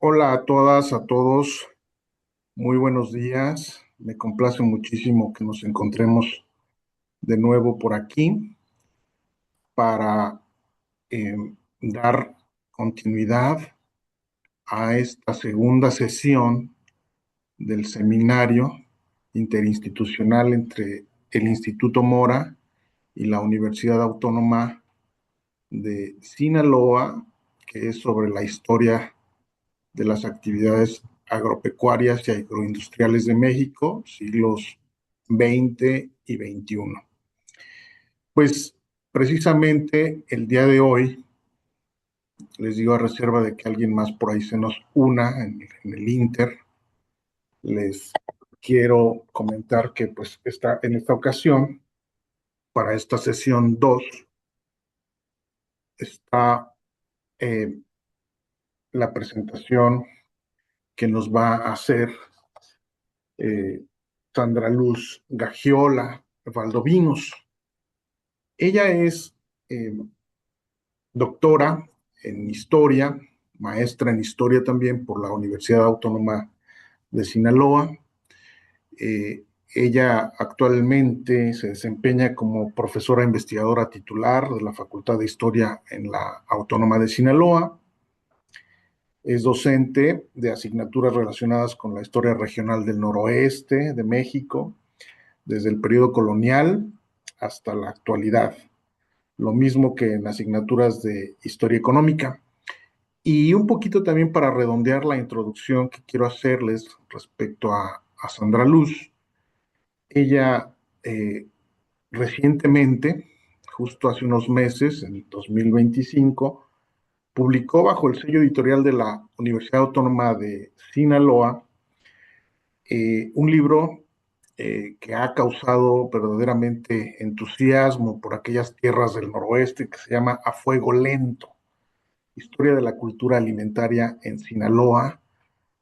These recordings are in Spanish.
Hola a todas, a todos, muy buenos días. Me complace muchísimo que nos encontremos de nuevo por aquí para eh, dar continuidad a esta segunda sesión del seminario interinstitucional entre el Instituto Mora y la Universidad Autónoma de Sinaloa, que es sobre la historia de las actividades agropecuarias y agroindustriales de México, siglos XX y XXI. Pues precisamente el día de hoy, les digo a reserva de que alguien más por ahí se nos una en el Inter, les quiero comentar que pues en esta ocasión, para esta sesión 2 está eh, la presentación que nos va a hacer eh, Sandra Luz Gagiola Valdovinos. Ella es eh, doctora en historia, maestra en historia también por la Universidad Autónoma de Sinaloa. Ella actualmente se desempeña como profesora investigadora titular de la Facultad de Historia en la Autónoma de Sinaloa. Es docente de asignaturas relacionadas con la historia regional del noroeste de México, desde el periodo colonial hasta la actualidad, lo mismo que en asignaturas de historia económica. Y un poquito también para redondear la introducción que quiero hacerles respecto a Sandra Luz. Ella recientemente, justo hace unos meses, en 2025, publicó bajo el sello editorial de la Universidad Autónoma de Sinaloa un libro que ha causado verdaderamente entusiasmo por aquellas tierras del noroeste, que se llama A Fuego Lento, Historia de la Cultura Alimentaria en Sinaloa,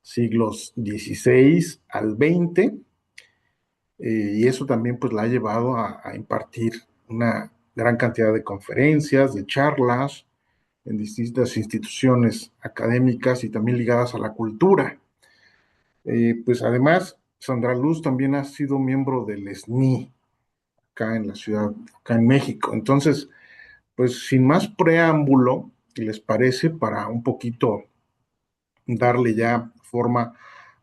siglos XVI al XX, y eso también pues la ha llevado a impartir una gran cantidad de conferencias, de charlas en distintas instituciones académicas y también ligadas a la cultura. Pues además, Sandra Luz también ha sido miembro del SNI acá en la ciudad, acá en México. Entonces, pues sin más preámbulo, ¿qué les parece? Para un poquito darle ya forma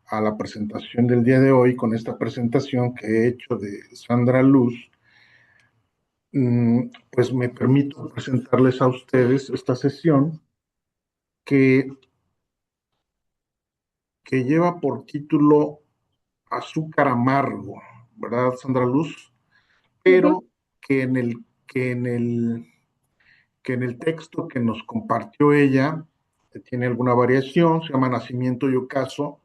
a la presentación del día de hoy, con esta presentación que he hecho de Sandra Luz, pues me permito presentarles a ustedes esta sesión que, que lleva por título Azúcar Amargo, ¿verdad, Sandra Luz? Ujú. Pero que en el, que en el, que en el texto que nos compartió ella tiene alguna variación, se llama Nacimiento y Ocaso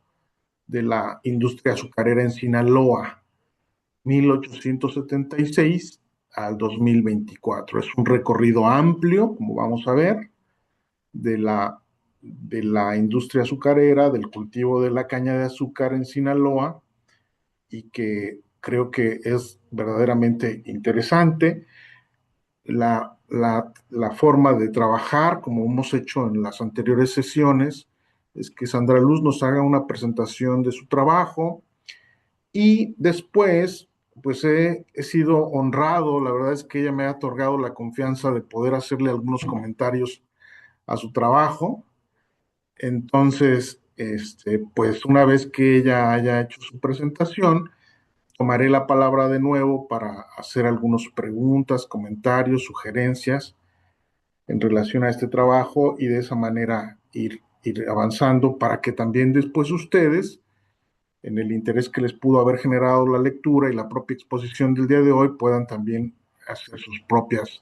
de la Industria Azucarera en Sinaloa, 1876 al 2024. Es un recorrido amplio, como vamos a ver, de la industria azucarera, del cultivo de la caña de azúcar en Sinaloa, y que creo que es verdaderamente interesante. La forma de trabajar, como hemos hecho en las anteriores sesiones, es que Sandra Luz nos haga una presentación de su trabajo y después, pues he sido honrado, la verdad es que ella me ha otorgado la confianza de poder hacerle algunos comentarios a su trabajo. Entonces, pues una vez que ella haya hecho su presentación, tomaré la palabra de nuevo para hacer algunas preguntas, comentarios, sugerencias en relación a este trabajo y de esa manera ir avanzando para que también después ustedes, en el interés que les pudo haber generado la lectura y la propia exposición del día de hoy, puedan también hacer sus propias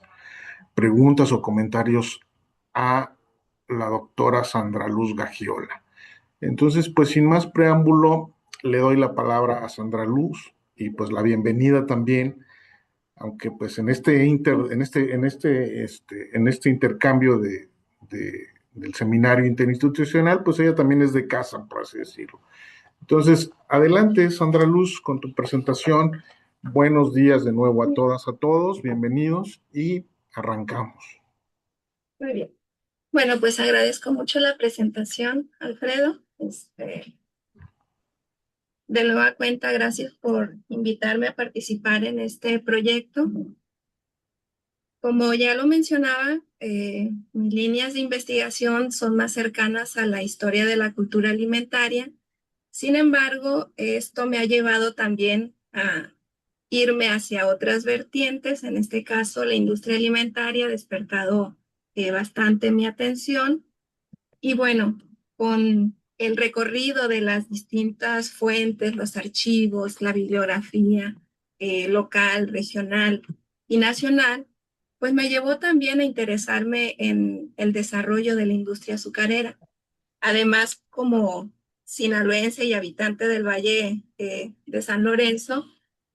preguntas o comentarios a la doctora Sandra Luz Gagiola. Entonces, pues sin más preámbulo, le doy la palabra a Sandra Luz y pues la bienvenida también, aunque pues en este intercambio del seminario interinstitucional, pues ella también es de casa, por así decirlo. Entonces, adelante, Sandra Luz, con tu presentación. Buenos días de nuevo a todas, a todos, bienvenidos y arrancamos. Muy bien. Bueno, pues agradezco mucho la presentación, Alfredo. De nueva cuenta, gracias por invitarme a participar en este proyecto. Como ya lo mencionaba, mis líneas de investigación son más cercanas a la historia de la cultura alimentaria. Sin embargo, esto me ha llevado también a irme hacia otras vertientes. En este caso, la industria alimentaria ha despertado bastante mi atención. Y bueno, con el recorrido de las distintas fuentes, los archivos, la bibliografía local, regional y nacional, pues me llevó también a interesarme en el desarrollo de la industria azucarera. Además, como sinaloense y habitante del Valle de San Lorenzo,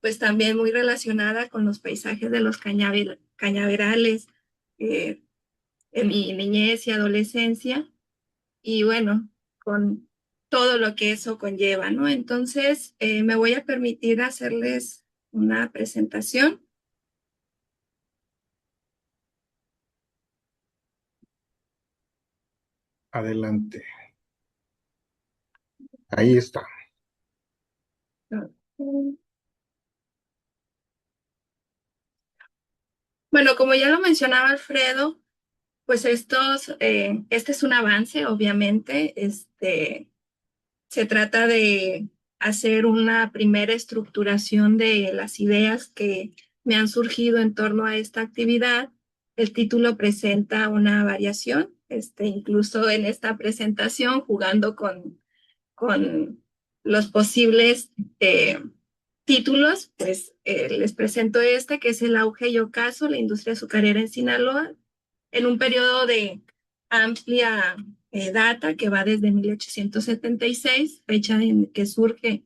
pues también muy relacionada con los paisajes de los cañaverales en mi niñez y adolescencia, y bueno, con todo lo que eso conlleva, ¿no? Entonces, me voy a permitir hacerles una presentación. Adelante. Ahí está. Bueno, como ya lo mencionaba Alfredo, pues este es un avance, obviamente. Se trata de hacer una primera estructuración de las ideas que me han surgido en torno a esta actividad. El título presenta una variación, incluso en esta presentación, jugando con los posibles títulos, pues les presento que es el auge y ocaso, la industria azucarera en Sinaloa, en un periodo de amplia data que va desde 1876, fecha en que surge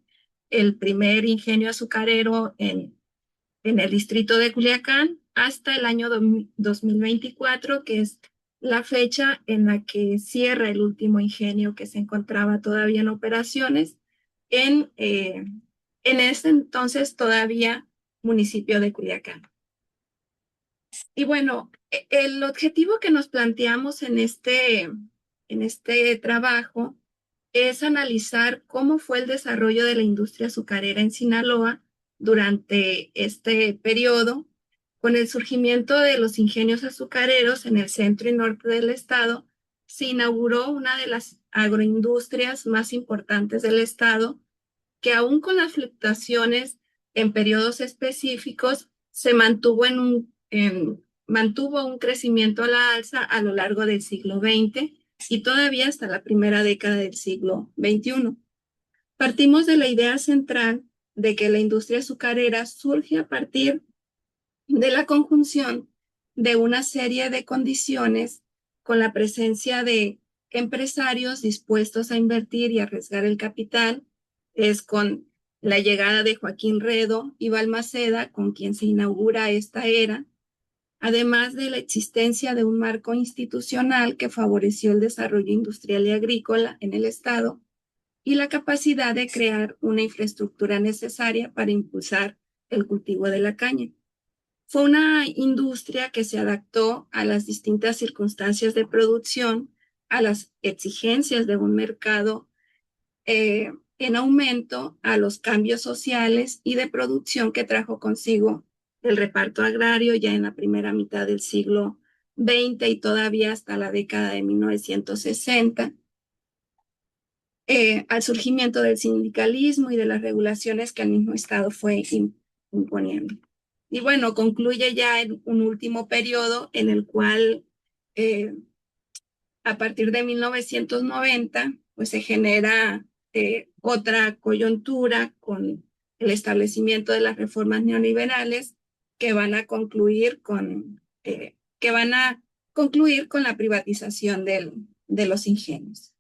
el primer ingenio azucarero en el distrito de Culiacán, hasta el año 2024, que es la fecha en la que cierra el último ingenio que se encontraba todavía en operaciones en ese entonces todavía municipio de Culiacán. Y bueno, el objetivo que nos planteamos en este trabajo es analizar cómo fue el desarrollo de la industria azucarera en Sinaloa durante este periodo, con el surgimiento de los ingenios azucareros en el centro y norte del estado. Se inauguró una de las agroindustrias más importantes del estado, que aún con las fluctuaciones en periodos específicos, se mantuvo un crecimiento a la alza a lo largo del siglo XX y todavía hasta la primera década del siglo XXI. Partimos de la idea central de que la industria azucarera surge a partir de la conjunción de una serie de condiciones con la presencia de empresarios dispuestos a invertir y arriesgar el capital. Es con la llegada de Joaquín Redo y Balmaceda, con quien se inaugura esta era, además de la existencia de un marco institucional que favoreció el desarrollo industrial y agrícola en el Estado y la capacidad de crear una infraestructura necesaria para impulsar el cultivo de la caña. Fue una industria que se adaptó a las distintas circunstancias de producción, a las exigencias de un mercado en aumento, a los cambios sociales y de producción que trajo consigo el reparto agrario ya en la primera mitad del siglo XX y todavía hasta la década de 1960, al surgimiento del sindicalismo y de las regulaciones que el mismo Estado fue imponiendo. Y bueno, concluye ya en un último periodo en el cual a partir de 1990 pues se genera otra coyuntura con el establecimiento de las reformas neoliberales que van a concluir con la privatización de los ingenios.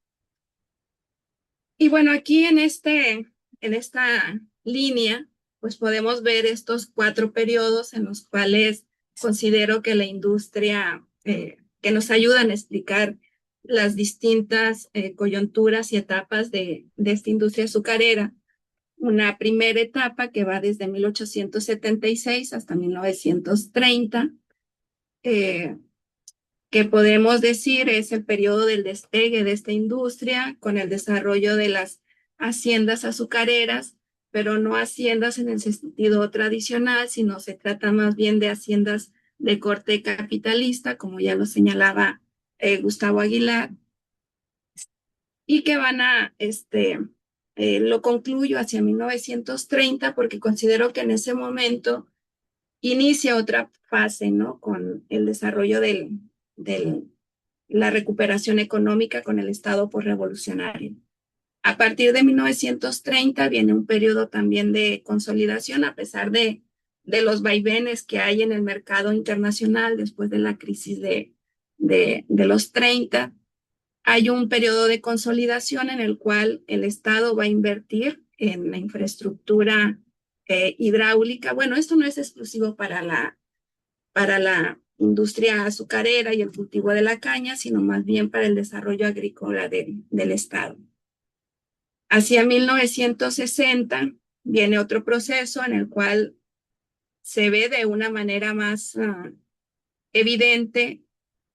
Y bueno, aquí en esta línea, pues podemos ver estos 4 periodos en los cuales considero que la industria, que nos ayudan a explicar las distintas coyunturas y etapas de esta industria azucarera. Una primera etapa que va desde 1876 hasta 1930, que podemos decir es el periodo del despegue de esta industria con el desarrollo de las haciendas azucareras, pero no haciendas en el sentido tradicional, sino se trata más bien de haciendas de corte capitalista, como ya lo señalaba Gustavo Aguilar, y que van a, lo concluyo hacia 1930 porque considero que en ese momento inicia otra fase, ¿no? Con el desarrollo del la recuperación económica con el Estado postrevolucionario. A partir de 1930 viene un periodo también de consolidación, a pesar de los vaivenes que hay en el mercado internacional después de la crisis de los 30. Hay un periodo de consolidación en el cual el Estado va a invertir en la infraestructura hidráulica. Bueno, esto no es exclusivo para la industria azucarera y el cultivo de la caña, sino más bien para el desarrollo agrícola del Estado. Hacia 1960 viene otro proceso en el cual se ve de una manera más evidente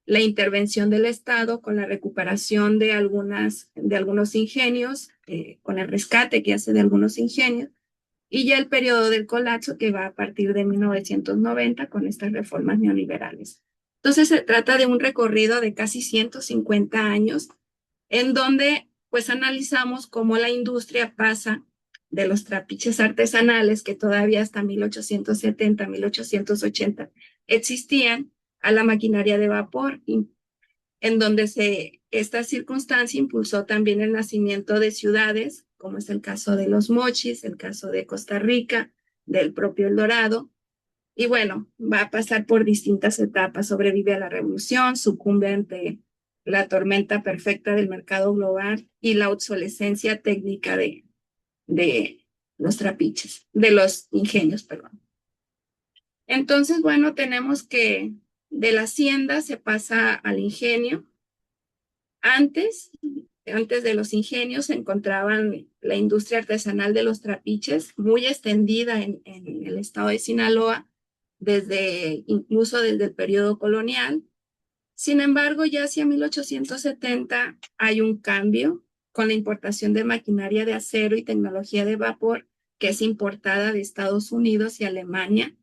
la intervención del Estado con la recuperación de algunos ingenios, con el rescate que hace de algunos ingenios, y ya el periodo del colapso que va a partir de 1990 con estas reformas neoliberales. Entonces se trata de un recorrido de casi 150 años en donde pues analizamos cómo la industria pasa de los trapiches artesanales que todavía hasta 1870, 1880 existían a la maquinaria de vapor, en donde esta circunstancia impulsó también el nacimiento de ciudades, como es el caso de Los Mochis, el caso de Costa Rica, del propio El Dorado. Y bueno, va a pasar por distintas etapas. Sobrevive a la revolución, sucumbe ante la tormenta perfecta del mercado global y la obsolescencia técnica de los trapiches, de los ingenios, perdón. Entonces, bueno, tenemos que de la hacienda se pasa al ingenio. Antes de los ingenios se encontraban la industria artesanal de los trapiches, muy extendida en el estado de Sinaloa, incluso desde el periodo colonial. Sin embargo, ya hacia 1870 hay un cambio con la importación de maquinaria de acero y tecnología de vapor que es importada de Estados Unidos y Alemania,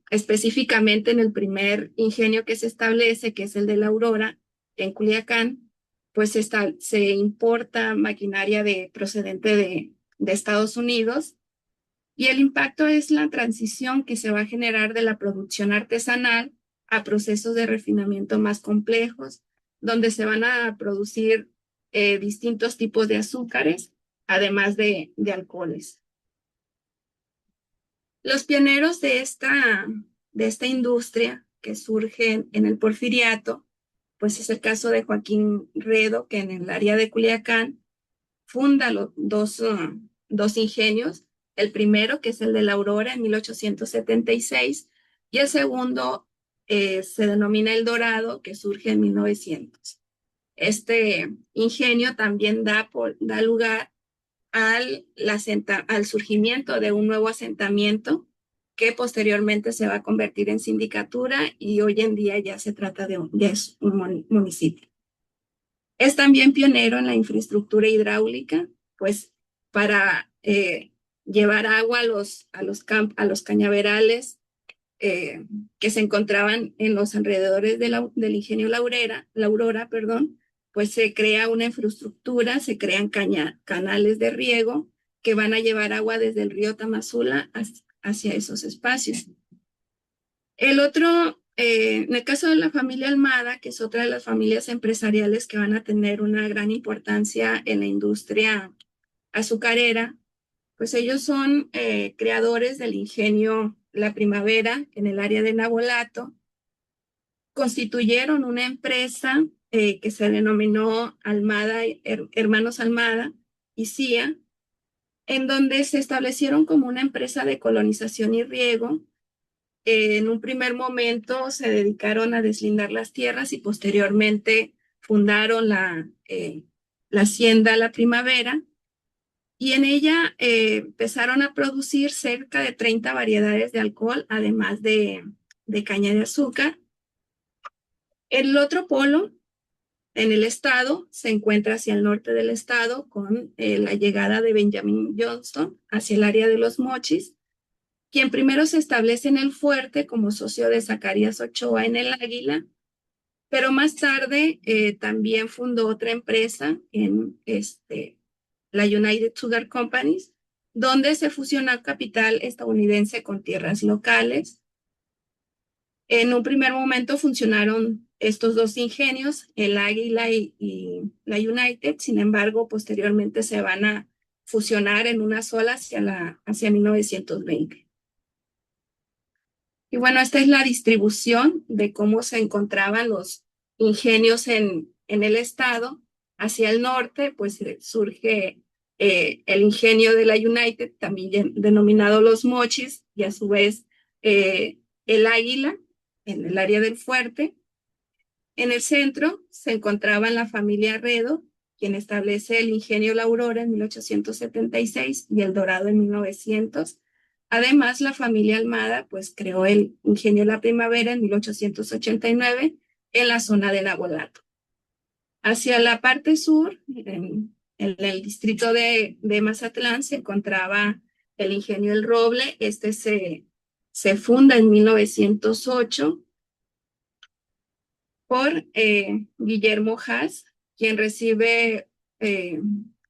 específicamente en el primer ingenio que se establece, que es el de la Aurora, en Culiacán, pues se importa maquinaria procedente de Estados Unidos, y el impacto es la transición que se va a generar de la producción artesanal a procesos de refinamiento más complejos, donde se van a producir distintos tipos de azúcares, además de alcoholes. Los pioneros de esta industria que surge en el Porfiriato, pues es el caso de Joaquín Redo, que en el área de Culiacán funda dos ingenios, el primero que es el de la Aurora en 1876 y el segundo se denomina El Dorado, que surge en 1900. Este ingenio también da lugar al surgimiento de un nuevo asentamiento que posteriormente se va a convertir en sindicatura y hoy en día ya se trata ya es un municipio. Es también pionero en la infraestructura hidráulica, pues para llevar agua a los cañaverales que se encontraban en los alrededores del ingenio La Aurora, perdón, pues se crea una infraestructura, se crean canales de riego que van a llevar agua desde el río Tamazula hacia esos espacios. En el caso de la familia Almada, que es otra de las familias empresariales que van a tener una gran importancia en la industria azucarera, pues ellos son creadores del ingenio La Primavera en el área de Nabolato. Constituyeron una empresa que se denominó Hermanos Almada y CIA, en donde se establecieron como una empresa de colonización y riego. En un primer momento se dedicaron a deslindar las tierras y posteriormente fundaron la hacienda La Primavera, y en ella empezaron a producir cerca de 30 variedades de alcohol, además de caña de azúcar. El otro polo en el estado se encuentra hacia el norte del estado con la llegada de Benjamin Johnston hacia el área de Los Mochis, quien primero se establece en el fuerte como socio de Zacarías Ochoa en el Águila, pero más tarde también fundó otra empresa en la United Sugar Companies, donde se fusionó capital estadounidense con tierras locales. En un primer momento funcionaron estos dos ingenios, el Águila y la United. Sin embargo, posteriormente se van a fusionar en una sola hacia 1920. Y bueno, esta es la distribución de cómo se encontraban los ingenios en el estado. Hacia el norte, pues surge el ingenio de la United, también denominado Los Mochis, y a su vez el Águila, en el área del fuerte. En el centro se encontraban la familia Redo, quien establece el ingenio La Aurora en 1876 y el Dorado en 1900. Además, la familia Almada pues creó el ingenio La Primavera en 1889 en la zona de Nabolato. Hacia la parte sur, en el distrito de Mazatlán, se encontraba el ingenio El Roble. Este se funda en 1908 por Guillermo Haas, quien recibe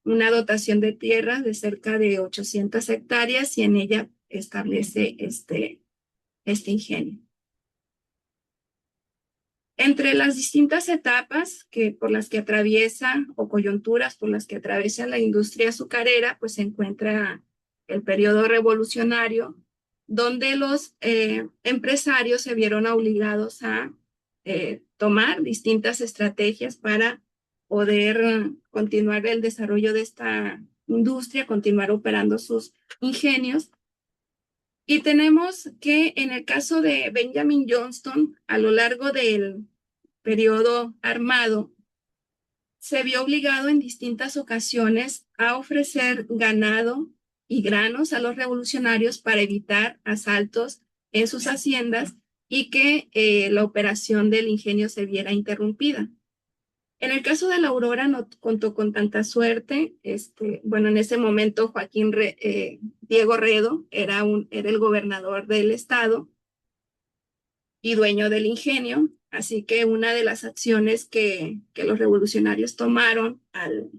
una dotación de tierras de cerca de 800 hectáreas y en ella establece este ingenio. Entre las distintas etapas por las que atraviesa o coyunturas por las que atraviesa la industria azucarera, pues se encuentra el periodo revolucionario, donde los empresarios se vieron obligados a tomar distintas estrategias para poder continuar el desarrollo de esta industria, continuar operando sus ingenios. Y tenemos que en el caso de Benjamin Johnston, a lo largo del periodo armado, se vio obligado en distintas ocasiones a ofrecer ganado y granos a los revolucionarios para evitar asaltos en sus haciendas y que la operación del ingenio se viera interrumpida. En el caso de la Aurora no contó con tanta suerte. Bueno, en ese momento Diego Redo era el gobernador del estado y dueño del ingenio, así que una de las acciones que los revolucionarios tomaron al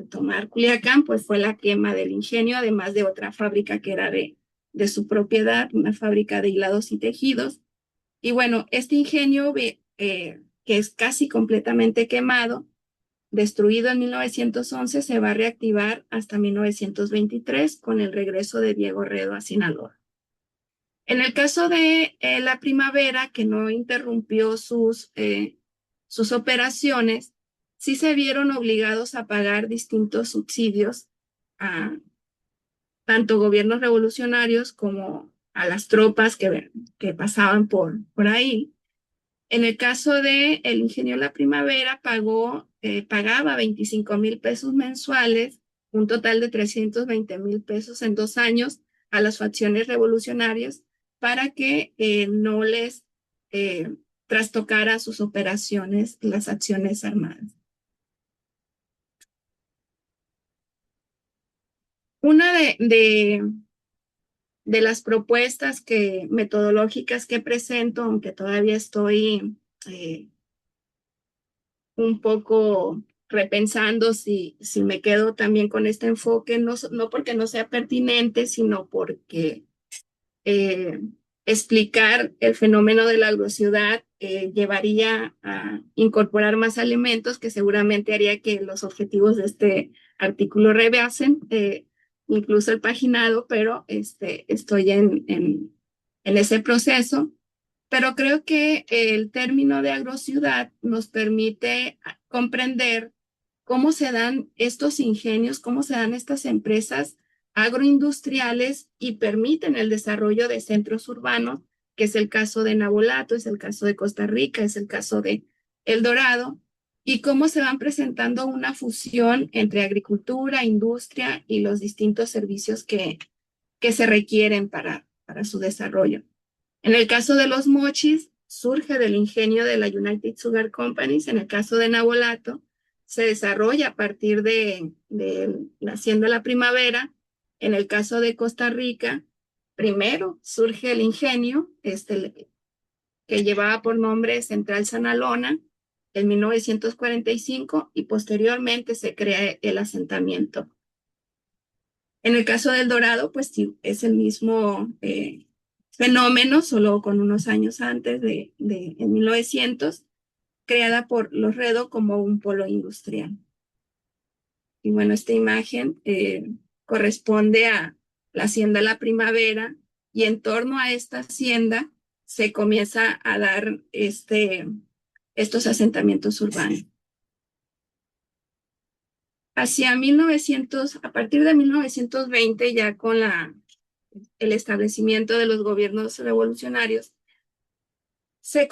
tomar Culiacán, pues fue la quema del ingenio, además de otra fábrica que era de su propiedad, una fábrica de hilados y tejidos. Y bueno, este ingenio que es casi completamente quemado, destruido en 1911, se va a reactivar hasta 1923 con el regreso de Diego Redo a Sinaloa. En el caso de la Primavera, que no interrumpió sus operaciones, sí se vieron obligados a pagar distintos subsidios a tanto gobiernos revolucionarios como a las tropas que pasaban por ahí. En el caso de el ingenio La Primavera, pagaba 25,000 pesos mensuales, un total de 320,000 pesos en 2 años a las facciones revolucionarias para que no les trastocara sus operaciones las acciones armadas. Una de las propuestas metodológicas que presento, aunque todavía estoy un poco repensando si me quedo también con este enfoque, no porque no sea pertinente, sino porque explicar el fenómeno de la agrociudad llevaría a incorporar más alimentos que seguramente haría que los objetivos de este artículo rebasen incluso el paginado, pero estoy en ese proceso. Pero creo que el término de agrociudad nos permite comprender cómo se dan estos ingenios, cómo se dan estas empresas agroindustriales y permiten el desarrollo de centros urbanos, que es el caso de Nabolato, es el caso de Costa Rica, es el caso de El Dorado, y cómo se van presentando una fusión entre agricultura, industria y los distintos servicios que se requieren para su desarrollo. En el caso de Los Mochis, surge del ingenio de la United Sugar Companies. En el caso de Nabolato, se desarrolla a partir de la hacienda La Primavera. En el caso de Costa Rica, primero surge el ingenio, que llevaba por nombre Central Sanalona en 1945 y posteriormente se crea el asentamiento. En el caso del Dorado, pues sí, es el mismo fenómeno, solo con unos años antes en 1900, creada por Lorredo como un polo industrial. Y bueno, esta imagen corresponde a la hacienda La Primavera, y en torno a esta hacienda se comienza a dar estos asentamientos urbanos. A partir de 1920, ya con el establecimiento de los gobiernos revolucionarios, se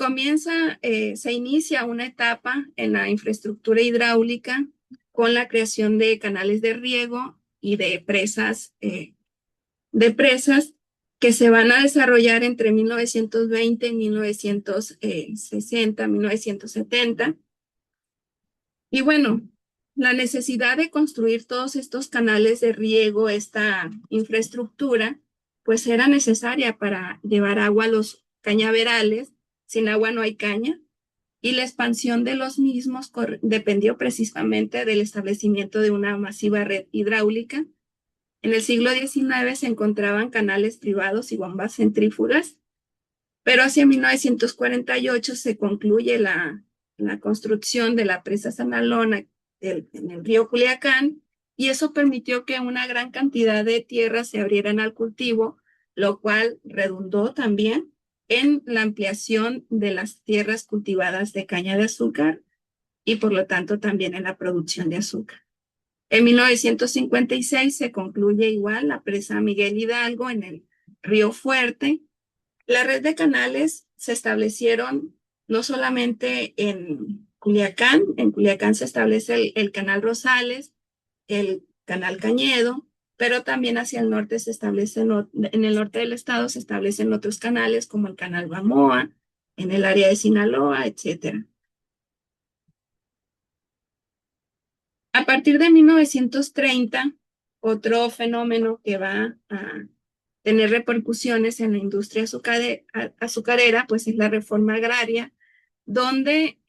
inicia una etapa en la infraestructura hidráulica con la creación de canales de riego y de presas que se van a desarrollar entre 1920 y 1960, 1970. Y bueno, la necesidad de construir todos estos canales de riego, esta infraestructura, pues era necesaria para llevar agua a los cañaverales. Sin agua no hay caña, y la expansión de los mismos dependió precisamente del establecimiento de una masiva red hidráulica. En el siglo XIX se encontraban canales privados y bombas centrífugas, pero hacia 1948 se concluye la construcción de la presa Sanalona en el río Culiacán, y eso permitió que una gran cantidad de tierras se abrieran al cultivo, lo cual redundó también en la ampliación de las tierras cultivadas de caña de azúcar y por lo tanto también en la producción de azúcar. En 1956 se concluye igual la presa Miguel Hidalgo en el río Fuerte. La red de canales se establecieron no solamente en Culiacán se establece el canal Rosales, el canal Cañedo, pero también hacia el norte en el norte del estado se establecen otros canales como el canal Bamoa, en el área de Sinaloa, etc. A partir de 1930, otro fenómeno que va a tener repercusiones en la industria azucarera, pues es la reforma agraria, donde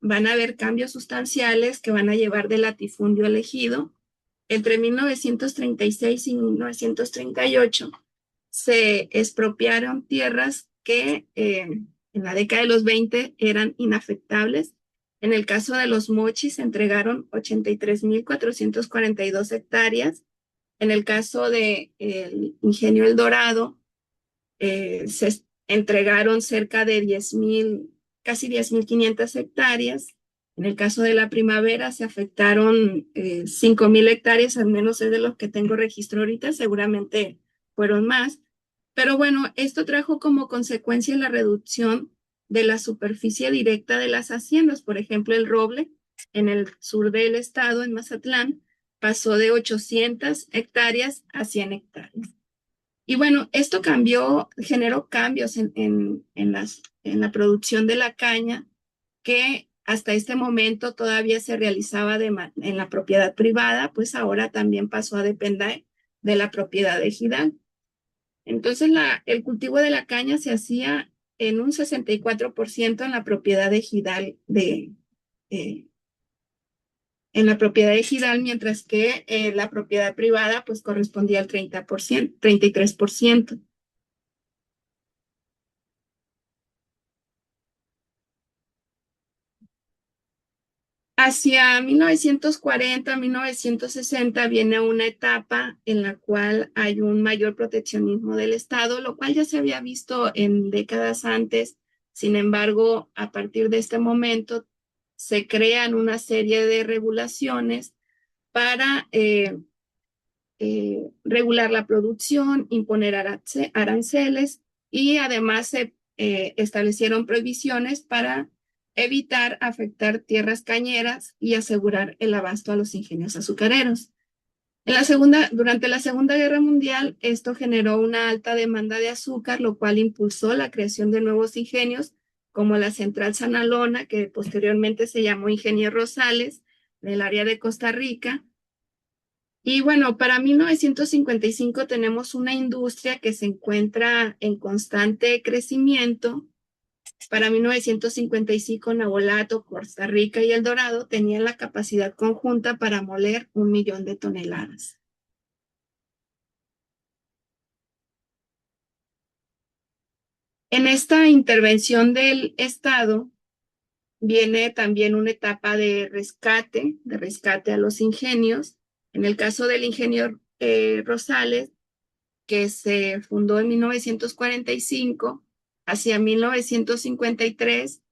van a haber cambios sustanciales que van a llevar del latifundio al ejido. Entre 1936 y 1938 se expropiaron tierras que en la década de los 20 eran inafectables. En el caso de los Mochis se entregaron 83,442 hectáreas. En el caso del Ingenio El Dorado, se entregaron cerca de 10,000, casi 10,500 hectáreas. En el caso de La Primavera se afectaron 5,000 hectáreas, al menos es de los que tengo registro ahorita, seguramente fueron más. Pero bueno, esto trajo como consecuencia la reducción de la superficie directa de las haciendas. Por ejemplo, el roble en el sur del estado, en Mazatlán, pasó de 800 hectáreas a 100 hectáreas. Y bueno, esto generó cambios en la producción de la caña, que hasta este momento todavía se realizaba en la propiedad privada, pues ahora también pasó a depender de la propiedad ejidal. Entonces, el cultivo de la caña se hacía en un 64% en la propiedad ejidal mientras que la propiedad privada pues correspondía al 30%, 33%. Hacia 1940, 1960 viene una etapa en la cual hay un mayor proteccionismo del Estado, lo cual ya se había visto en décadas antes. Sin embargo, a partir de este momento se crean una serie de regulaciones para regular la producción, imponer aranceles, y además se establecieron prohibiciones para evitar afectar tierras cañeras y asegurar el abasto a los ingenios azucareros. Durante la Segunda Guerra Mundial, esto generó una alta demanda de azúcar, lo cual impulsó la creación de nuevos ingenios, como la Central Sanalona, que posteriormente se llamó Ingenio Rosales, del área de Costa Rica. Y bueno, para 1955 tenemos una industria que se encuentra en constante crecimiento. Para 1955, Nabolato, Costa Rica y El Dorado tenían la capacidad conjunta para moler 1 millón de toneladas. En esta intervención del Estado viene también una etapa de rescate a los ingenios. En el caso del ingenio Rosales, que se fundó en 1945, hacia 1953,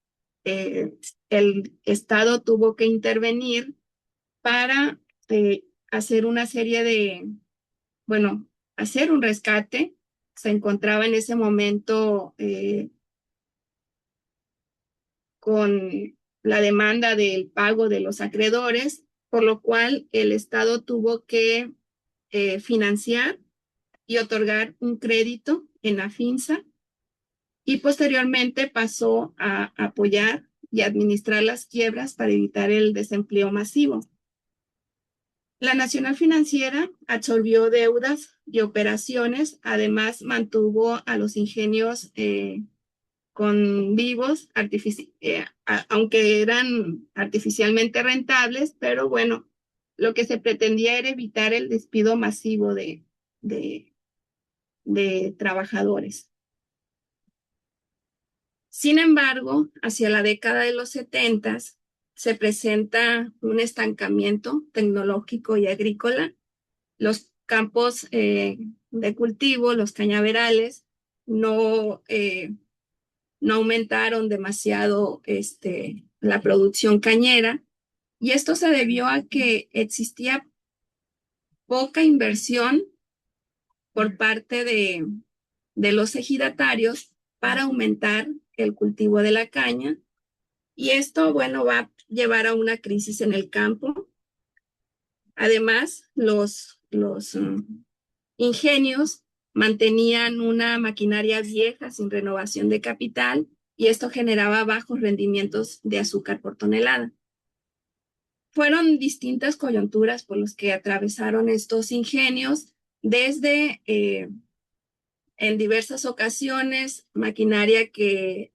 el Estado tuvo que intervenir para hacer una serie bueno, hacer un rescate. Se encontraba en ese momento con la demanda del pago de los acreedores, por lo cual el Estado tuvo que financiar y otorgar un crédito en la FINSA y posteriormente pasó a apoyar y administrar las quiebras para evitar el desempleo masivo. La Nacional Financiera absorbió deudas y operaciones, además mantuvo a los ingenios con vivos, aunque eran artificialmente rentables, pero bueno, lo que se pretendía era evitar el despido masivo de, de trabajadores. Sin embargo, hacia la década de los 70 se presenta un estancamiento tecnológico y agrícola. Los campos de cultivo, los cañaverales, no aumentaron demasiado la producción cañera, y esto se debió a que existía poca inversión por parte de los ejidatarios para aumentar el cultivo de la caña, y esto, bueno, va a llevar a una crisis en el campo. Además, los ingenios mantenían una maquinaria vieja sin renovación de capital, y esto generaba bajos rendimientos de azúcar por tonelada. Fueron distintas coyunturas por las que atravesaron estos ingenios, desde en diversas ocasiones maquinaria que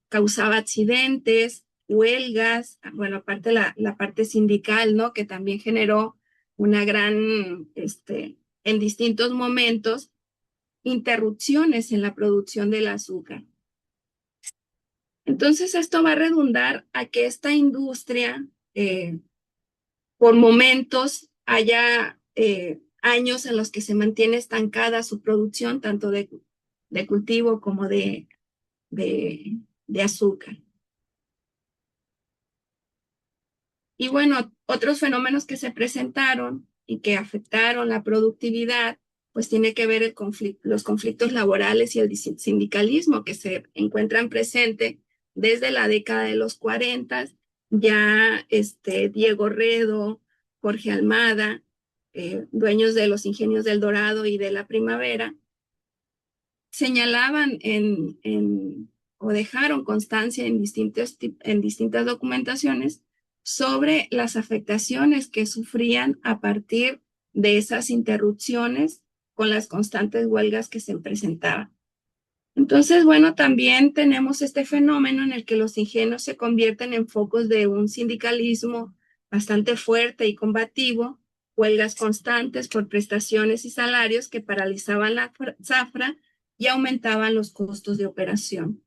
causaba accidentes, huelgas, bueno, aparte la parte sindical, ¿no? Que también generó una gran, en distintos momentos, interrupciones en la producción del azúcar. Entonces, esto va a redundar a que esta industria, por momentos, haya años en los que se mantiene estancada su producción, tanto de cultivo como de azúcar. Y bueno, otros fenómenos que se presentaron y que afectaron la productividad, pues tiene que ver los conflictos laborales y el sindicalismo que se encuentran presentes desde la década de los 40. Ya Diego Redo, Jorge Almada, dueños de los ingenios del Dorado y de la Primavera, señalaban o dejaron constancia en distintas documentaciones sobre las afectaciones que sufrían a partir de esas interrupciones con las constantes huelgas que se presentaban. Entonces, bueno, también tenemos este fenómeno en el que los ingenios se convierten en focos de un sindicalismo bastante fuerte y combativo, huelgas constantes por prestaciones y salarios que paralizaban la zafra y aumentaban los costos de operación.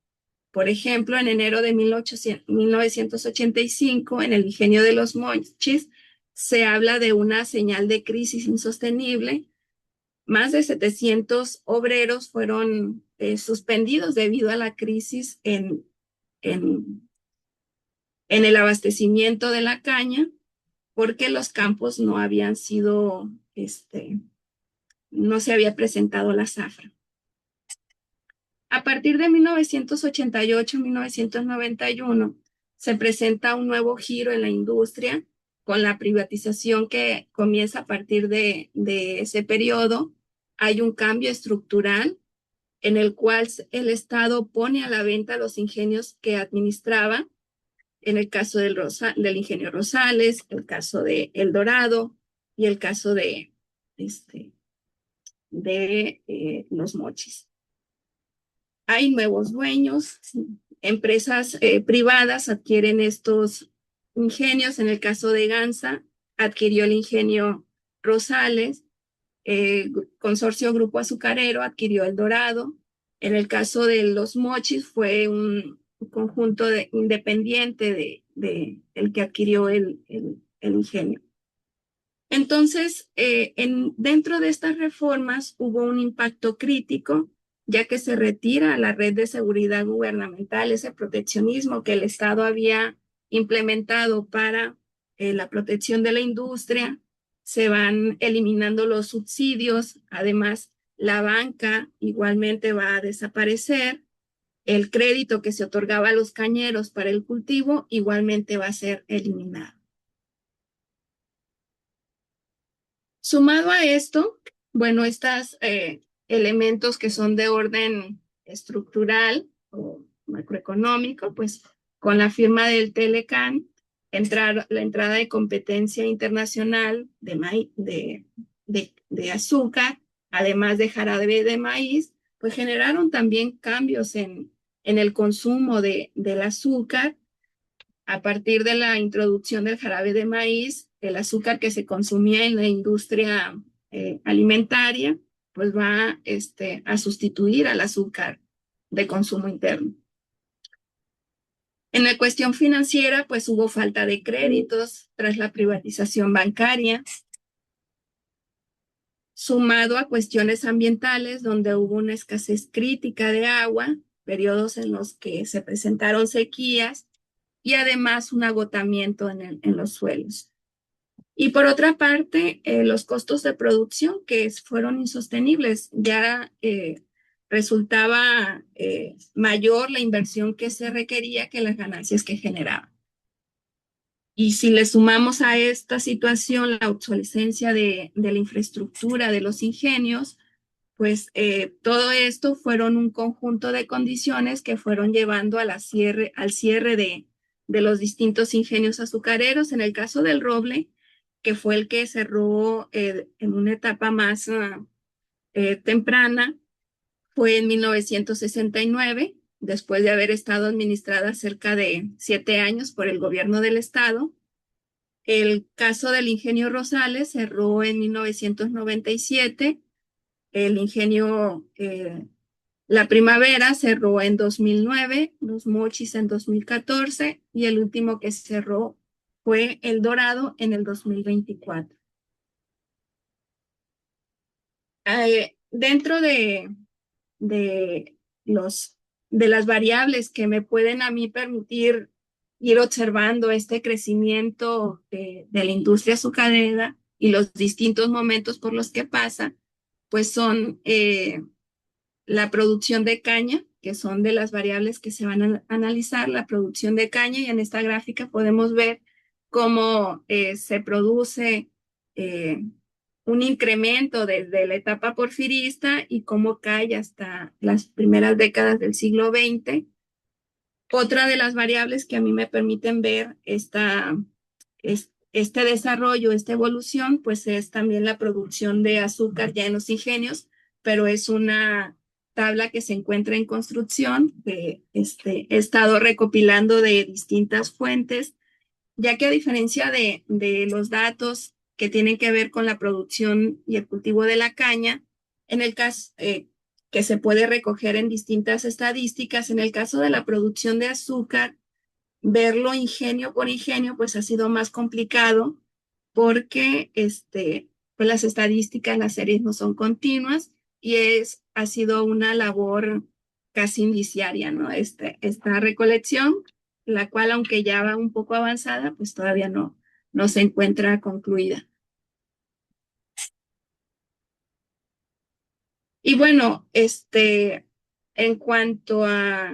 Por ejemplo, en enero de 1985, en el ingenio de Los Mochis, se habla de una señal de crisis insostenible. Más de 700 obreros fueron suspendidos debido a la crisis en el abastecimiento de la caña, porque los campos no habían sido, no se había presentado la zafra. A partir de 1988-1991 se presenta un nuevo giro en la industria, con la privatización que comienza a partir de ese periodo, hay un cambio estructural en el cual el Estado pone a la venta los ingenios que administraba, en el caso del ingenio Rosales, el caso de El Dorado y el caso de Los Mochis. Hay nuevos dueños, empresas privadas adquieren estos ingenios. En el caso de Gansa, adquirió el ingenio Rosales, Consorcio Grupo Azucarero adquirió El Dorado. En el caso de Los Mochis fue un conjunto independiente de el que adquirió el ingenio. Entonces, dentro de estas reformas hubo un impacto crítico, ya que se retira la red de seguridad gubernamental, ese proteccionismo que el Estado había implementado para la protección de la industria. Se van eliminando los subsidios, además la banca igualmente va a desaparecer, el crédito que se otorgaba a los cañeros para el cultivo igualmente va a ser eliminado. Sumado a esto, bueno, estos elementos que son de orden estructural o macroeconómico, pues con la firma del Telecan, la entrada de competencia internacional de azúcar, además de jarabe de maíz, pues generaron también cambios en el consumo del azúcar. A partir de la introducción del jarabe de maíz, el azúcar que se consumía en la industria alimentaria, pues va a sustituir al azúcar de consumo interno. En la cuestión financiera, pues hubo falta de créditos tras la privatización bancaria, sumado a cuestiones ambientales, donde hubo una escasez crítica de agua, periodos en los que se presentaron sequías, y además un agotamiento en los suelos. Y por otra parte, los costos de producción que fueron insostenibles, ya resultaba mayor la inversión que se requería que las ganancias que generaba. Y si le sumamos a esta situación la obsolescencia de la infraestructura de los ingenios, pues todo esto fueron un conjunto de condiciones que fueron llevando al cierre de los distintos ingenios azucareros. En el caso del roble, que fue el que cerró en una etapa más temprana, fue en 1969, después de haber estado administrada cerca de 7 años por el gobierno del estado. El caso del ingenio Rosales cerró en 1997. El ingenio La Primavera cerró en 2009, Los Mochis en 2014 y el último que cerró fue El Dorado en el 2024. Dentro de, de las variables que me pueden a mí permitir ir observando este crecimiento de la industria azucarera y los distintos momentos por los que pasa, pues son la producción de caña, que son de las variables que se van a analizar, la producción de caña, y en esta gráfica podemos ver cómo se produce un incremento desde la etapa porfirista y cómo cae hasta las primeras décadas del siglo XX. Otra de las variables que a mí me permiten ver este desarrollo, esta evolución, pues es también la producción de azúcar ya en los ingenios, pero es una tabla que se encuentra en construcción, que he estado recopilando de distintas fuentes, ya que a diferencia de los datos que tienen que ver con la producción y el cultivo de la caña, en el caso que se puede recoger en distintas estadísticas, en el caso de la producción de azúcar, verlo ingenio por ingenio, pues ha sido más complicado porque pues las estadísticas, las series no son continuas y ha sido una labor casi indiciaria, ¿no? Esta recolección, la cual aunque ya va un poco avanzada, pues todavía no se encuentra concluida. Y bueno, en cuanto a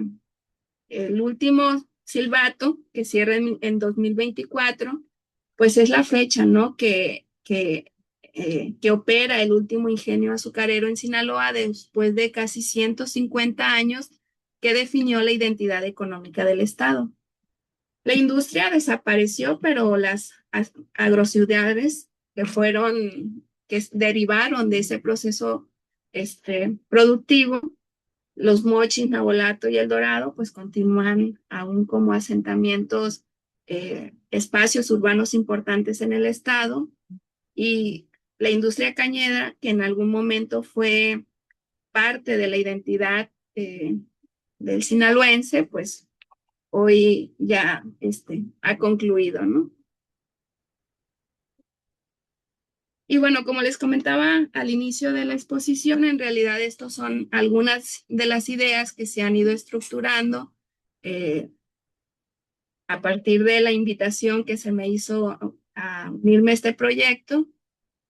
el último silbato que cierra en 2024, pues es la fecha, ¿no? Que opera el último ingenio azucarero en Sinaloa después de casi 150 años que definió la identidad económica del estado. La industria desapareció, pero las agrociudades que derivaron de ese proceso productivo, los Mochis, Nabolato y El Dorado, pues continúan aún como asentamientos, espacios urbanos importantes en el estado, y la industria cañera, que en algún momento fue parte de la identidad del sinaloense, pues hoy ya ha concluido, ¿no? Y bueno, como les comentaba al inicio de la exposición, en realidad estos son algunas de las ideas que se han ido estructurando eh, a partir de la invitación que se me hizo a unirme a este proyecto.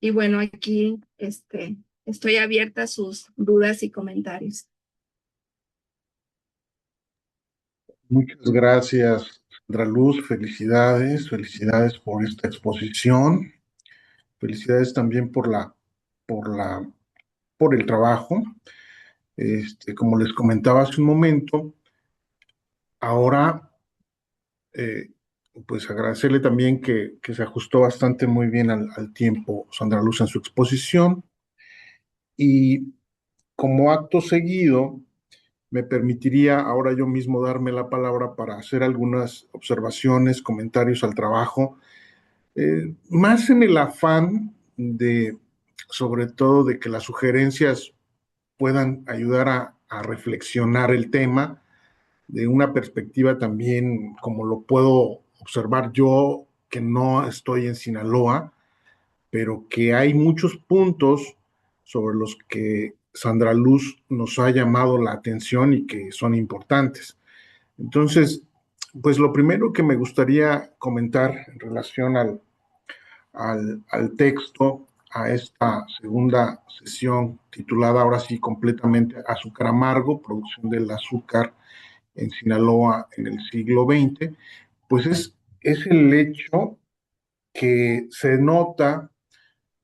Y bueno, aquí estoy abierta a sus dudas y comentarios. Muchas gracias, Sandra Luz. Felicidades por esta exposición. Felicidades también por la, por el trabajo. Como les comentaba hace un momento, ahora, eh, pues agradecerle también que se ajustó bastante muy bien al tiempo, Sandra Luz, en su exposición. Y como acto seguido, me permitiría ahora yo mismo darme la palabra para hacer algunas observaciones, comentarios al trabajo, más en el afán de, sobre todo, de que las sugerencias puedan ayudar a reflexionar el tema de una perspectiva también, como lo puedo observar yo, que no estoy en Sinaloa, pero que hay muchos puntos sobre los que Sandra Luz nos ha llamado la atención y que son importantes. Entonces, pues lo primero que me gustaría comentar en relación al texto, a esta segunda sesión titulada ahora sí completamente Azúcar Amargo, producción del azúcar en Sinaloa en el siglo XX, pues es el hecho que se nota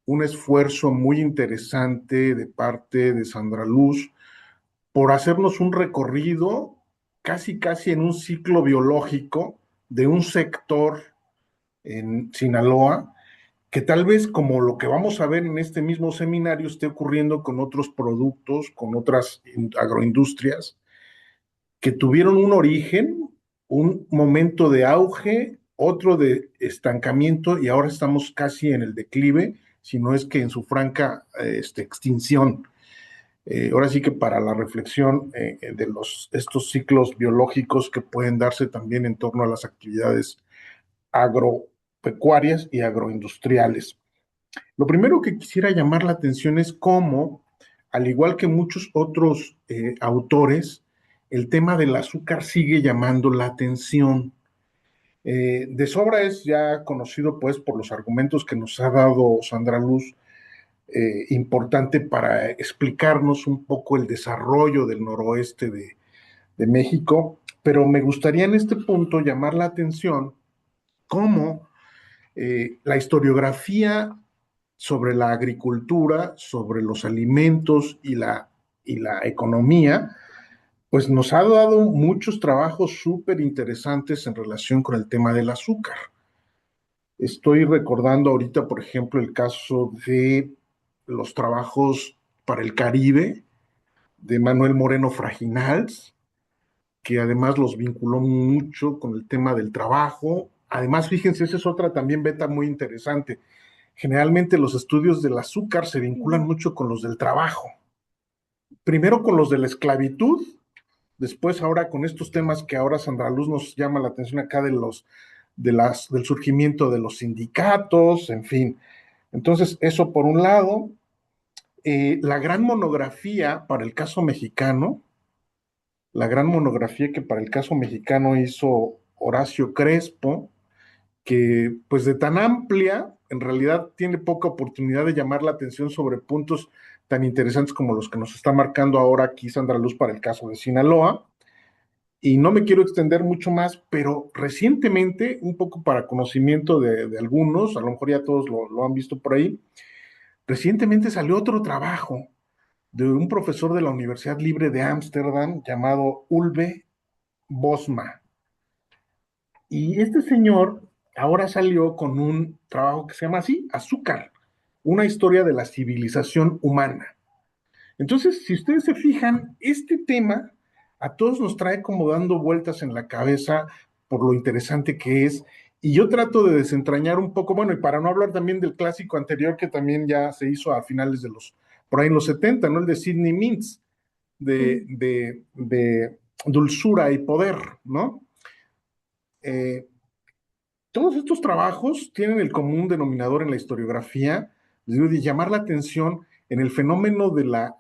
un esfuerzo muy interesante de parte de Sandra Luz por hacernos un recorrido casi en un ciclo biológico de un sector en Sinaloa que tal vez como lo que vamos a ver en este mismo seminario esté ocurriendo con otros productos, con otras agroindustrias que tuvieron un origen, un momento de auge, otro de estancamiento y ahora estamos casi en el declive, si no es que en su franca extinción. Ahora sí que para la reflexión de estos ciclos biológicos que pueden darse también en torno a las actividades agropecuarias y agroindustriales. Lo primero que quisiera llamar la atención es cómo, al igual que muchos otros autores, el tema del azúcar sigue llamando la atención. De sobra es ya conocido pues por los argumentos que nos ha dado Sandra Luz, importante para explicarnos un poco el desarrollo del noroeste de México, pero me gustaría en este punto llamar la atención cómo la historiografía sobre la agricultura, sobre los alimentos y la economía, pues nos ha dado muchos trabajos súper interesantes en relación con el tema del azúcar. Estoy recordando ahorita, por ejemplo, el caso de los trabajos para el Caribe de Manuel Moreno Fraginals, que además los vinculó mucho con el tema del trabajo. Además, fíjense, esa es otra también beta muy interesante. Generalmente los estudios del azúcar se vinculan mucho con los del trabajo. Primero con los de la esclavitud, después ahora con estos temas que ahora Sandra Luz nos llama la atención acá del surgimiento de los sindicatos, en fin. Entonces, eso por un lado. La gran monografía para el caso mexicano, la gran monografía que para el caso mexicano hizo Horacio Crespo, que pues de tan amplia, en realidad tiene poca oportunidad de llamar la atención sobre puntos tan interesantes como los que nos está marcando ahora aquí Sandra Luz para el caso de Sinaloa. Y no me quiero extender mucho más, pero recientemente, un poco para conocimiento de algunos, a lo mejor ya todos lo han visto por ahí, recientemente salió otro trabajo de un profesor de la Universidad Libre de Ámsterdam llamado Ulve Bosma. Y este señor ahora salió con un trabajo que se llama así, Azúcar, una historia de la civilización humana. Entonces, si ustedes se fijan, este tema a todos nos trae como dando vueltas en la cabeza por lo interesante que es. Y yo trato de desentrañar un poco, bueno, y para no hablar también del clásico anterior que también ya se hizo a finales de por ahí en los 70, ¿no? El de Sidney Mintz, de dulzura y poder, ¿no? Eh, Todos estos trabajos tienen el común denominador en la historiografía de llamar la atención en el fenómeno de la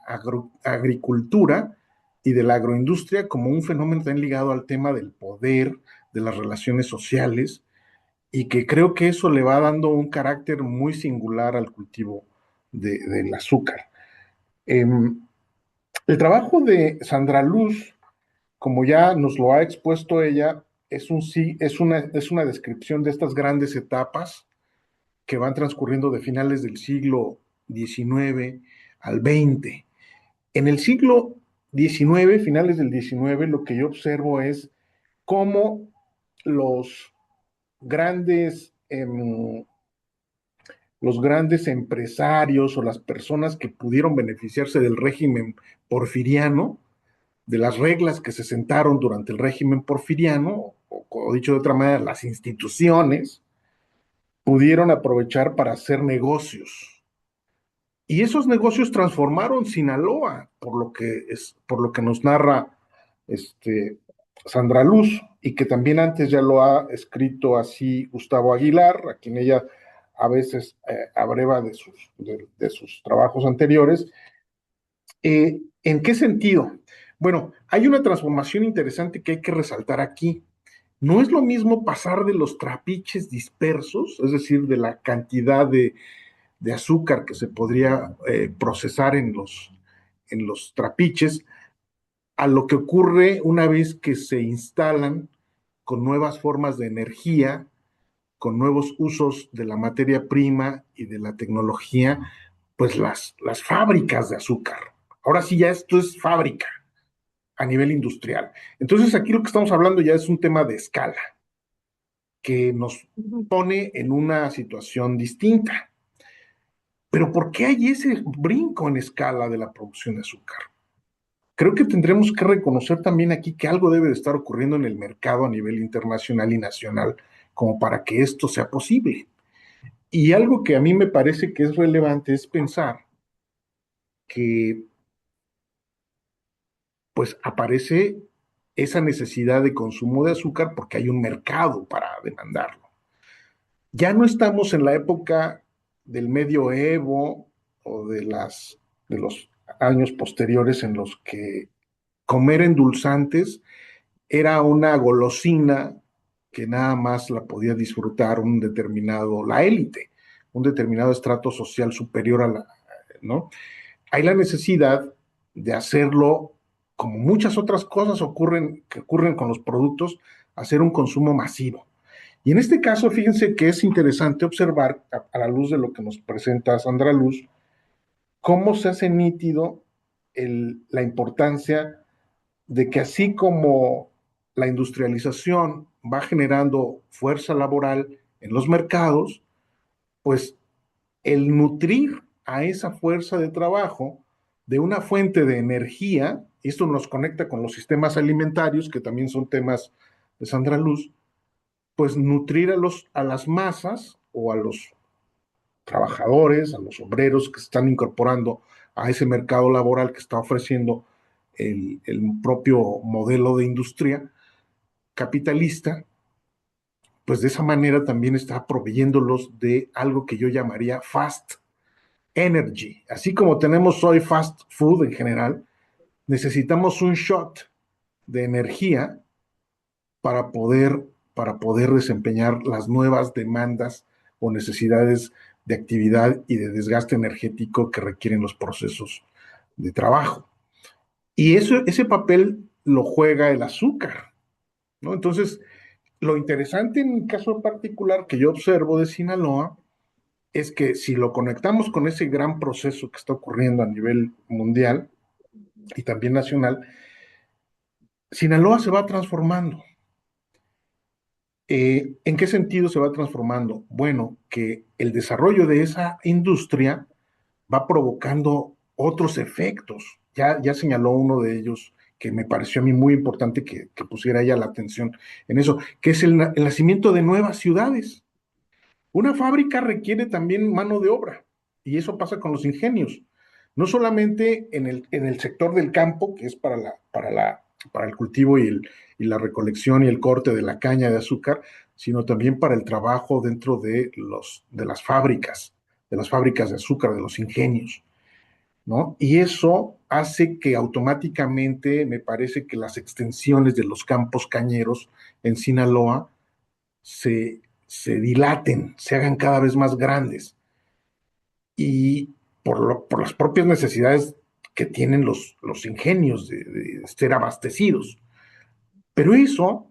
agricultura y de la agroindustria como un fenómeno también ligado al tema del poder, de las relaciones sociales, y que creo que eso le va dando un carácter muy singular al cultivo del azúcar. Eh, el trabajo de Sandra Luz, como ya nos lo ha expuesto ella, sí, es una descripción de estas grandes etapas que van transcurriendo de finales del siglo XIX al XX. En el siglo XIX, finales del XIX, lo que yo observo es cómo los grandes, los grandes empresarios o las personas que pudieron beneficiarse del régimen porfiriano, de las reglas que se sentaron durante el régimen porfiriano, o dicho de otra manera, las instituciones, pudieron aprovechar para hacer negocios. Y esos negocios transformaron Sinaloa, por lo que nos narra este, Sandra Luz, y que también antes ya lo ha escrito así Gustavo Aguilar, a quien ella a veces abreva de sus trabajos anteriores. ¿En qué sentido? Bueno, hay una transformación interesante que hay que resaltar aquí. No es lo mismo pasar de los trapiches dispersos, es decir, de la cantidad de azúcar que se podría procesar en los trapiches, a lo que ocurre una vez que se instalan con nuevas formas de energía, con nuevos usos de la materia prima y de la tecnología, pues las fábricas de azúcar. Ahora sí ya esto es fábrica a nivel industrial. Entonces aquí lo que estamos hablando ya es un tema de escala que nos pone en una situación distinta. Pero ¿por qué hay ese brinco en escala de la producción de azúcar? Creo que tendremos que reconocer también aquí que algo debe de estar ocurriendo en el mercado a nivel internacional y nacional como para que esto sea posible. Y algo que a mí me parece que es relevante es pensar que pues aparece esa necesidad de consumo de azúcar porque hay un mercado para demandarlo. Ya no estamos en la época del medioevo o de los años posteriores en los que comer endulzantes era una golosina que nada más la podía disfrutar la élite, un determinado estrato social superior ¿no? Hay la necesidad de hacerlo, como muchas otras cosas que ocurren con los productos, hacer un consumo masivo. Y en este caso, fíjense que es interesante observar, a la luz de lo que nos presenta Sandra Luz, cómo se hace nítido la importancia de que así como la industrialización va generando fuerza laboral en los mercados, pues el nutrir a esa fuerza de trabajo de una fuente de energía, y esto nos conecta con los sistemas alimentarios, que también son temas de Sandra Luz, pues nutrir a las masas o a los trabajadores, a los obreros que se están incorporando a ese mercado laboral que está ofreciendo el propio modelo de industria capitalista, pues de esa manera también está proveyéndolos de algo que yo llamaría fast energy. Así como tenemos hoy fast food en general, necesitamos un shot de energía para poder, para poder desempeñar las nuevas demandas o necesidades de actividad y de desgaste energético que requieren los procesos de trabajo. Y ese papel lo juega el azúcar. ¿no? Entonces, lo interesante en el caso particular que yo observo de Sinaloa es que si lo conectamos con ese gran proceso que está ocurriendo a nivel mundial y también nacional, Sinaloa se va transformando. ¿En qué sentido se va transformando? Bueno, que el desarrollo de esa industria va provocando otros efectos. Ya señaló uno de ellos que me pareció a mí muy importante que pusiera ya la atención en eso, que es el nacimiento de nuevas ciudades. Una fábrica requiere también mano de obra y eso pasa con los ingenios. No solamente en el sector del campo, que es para el cultivo y la recolección y el corte de la caña de azúcar, sino también para el trabajo dentro de las fábricas de azúcar, de los ingenios, ¿no? Y eso hace que automáticamente me parece que las extensiones de los campos cañeros en Sinaloa se dilaten, se hagan cada vez más grandes y por las propias necesidades que tienen los ingenios de ser abastecidos. Pero eso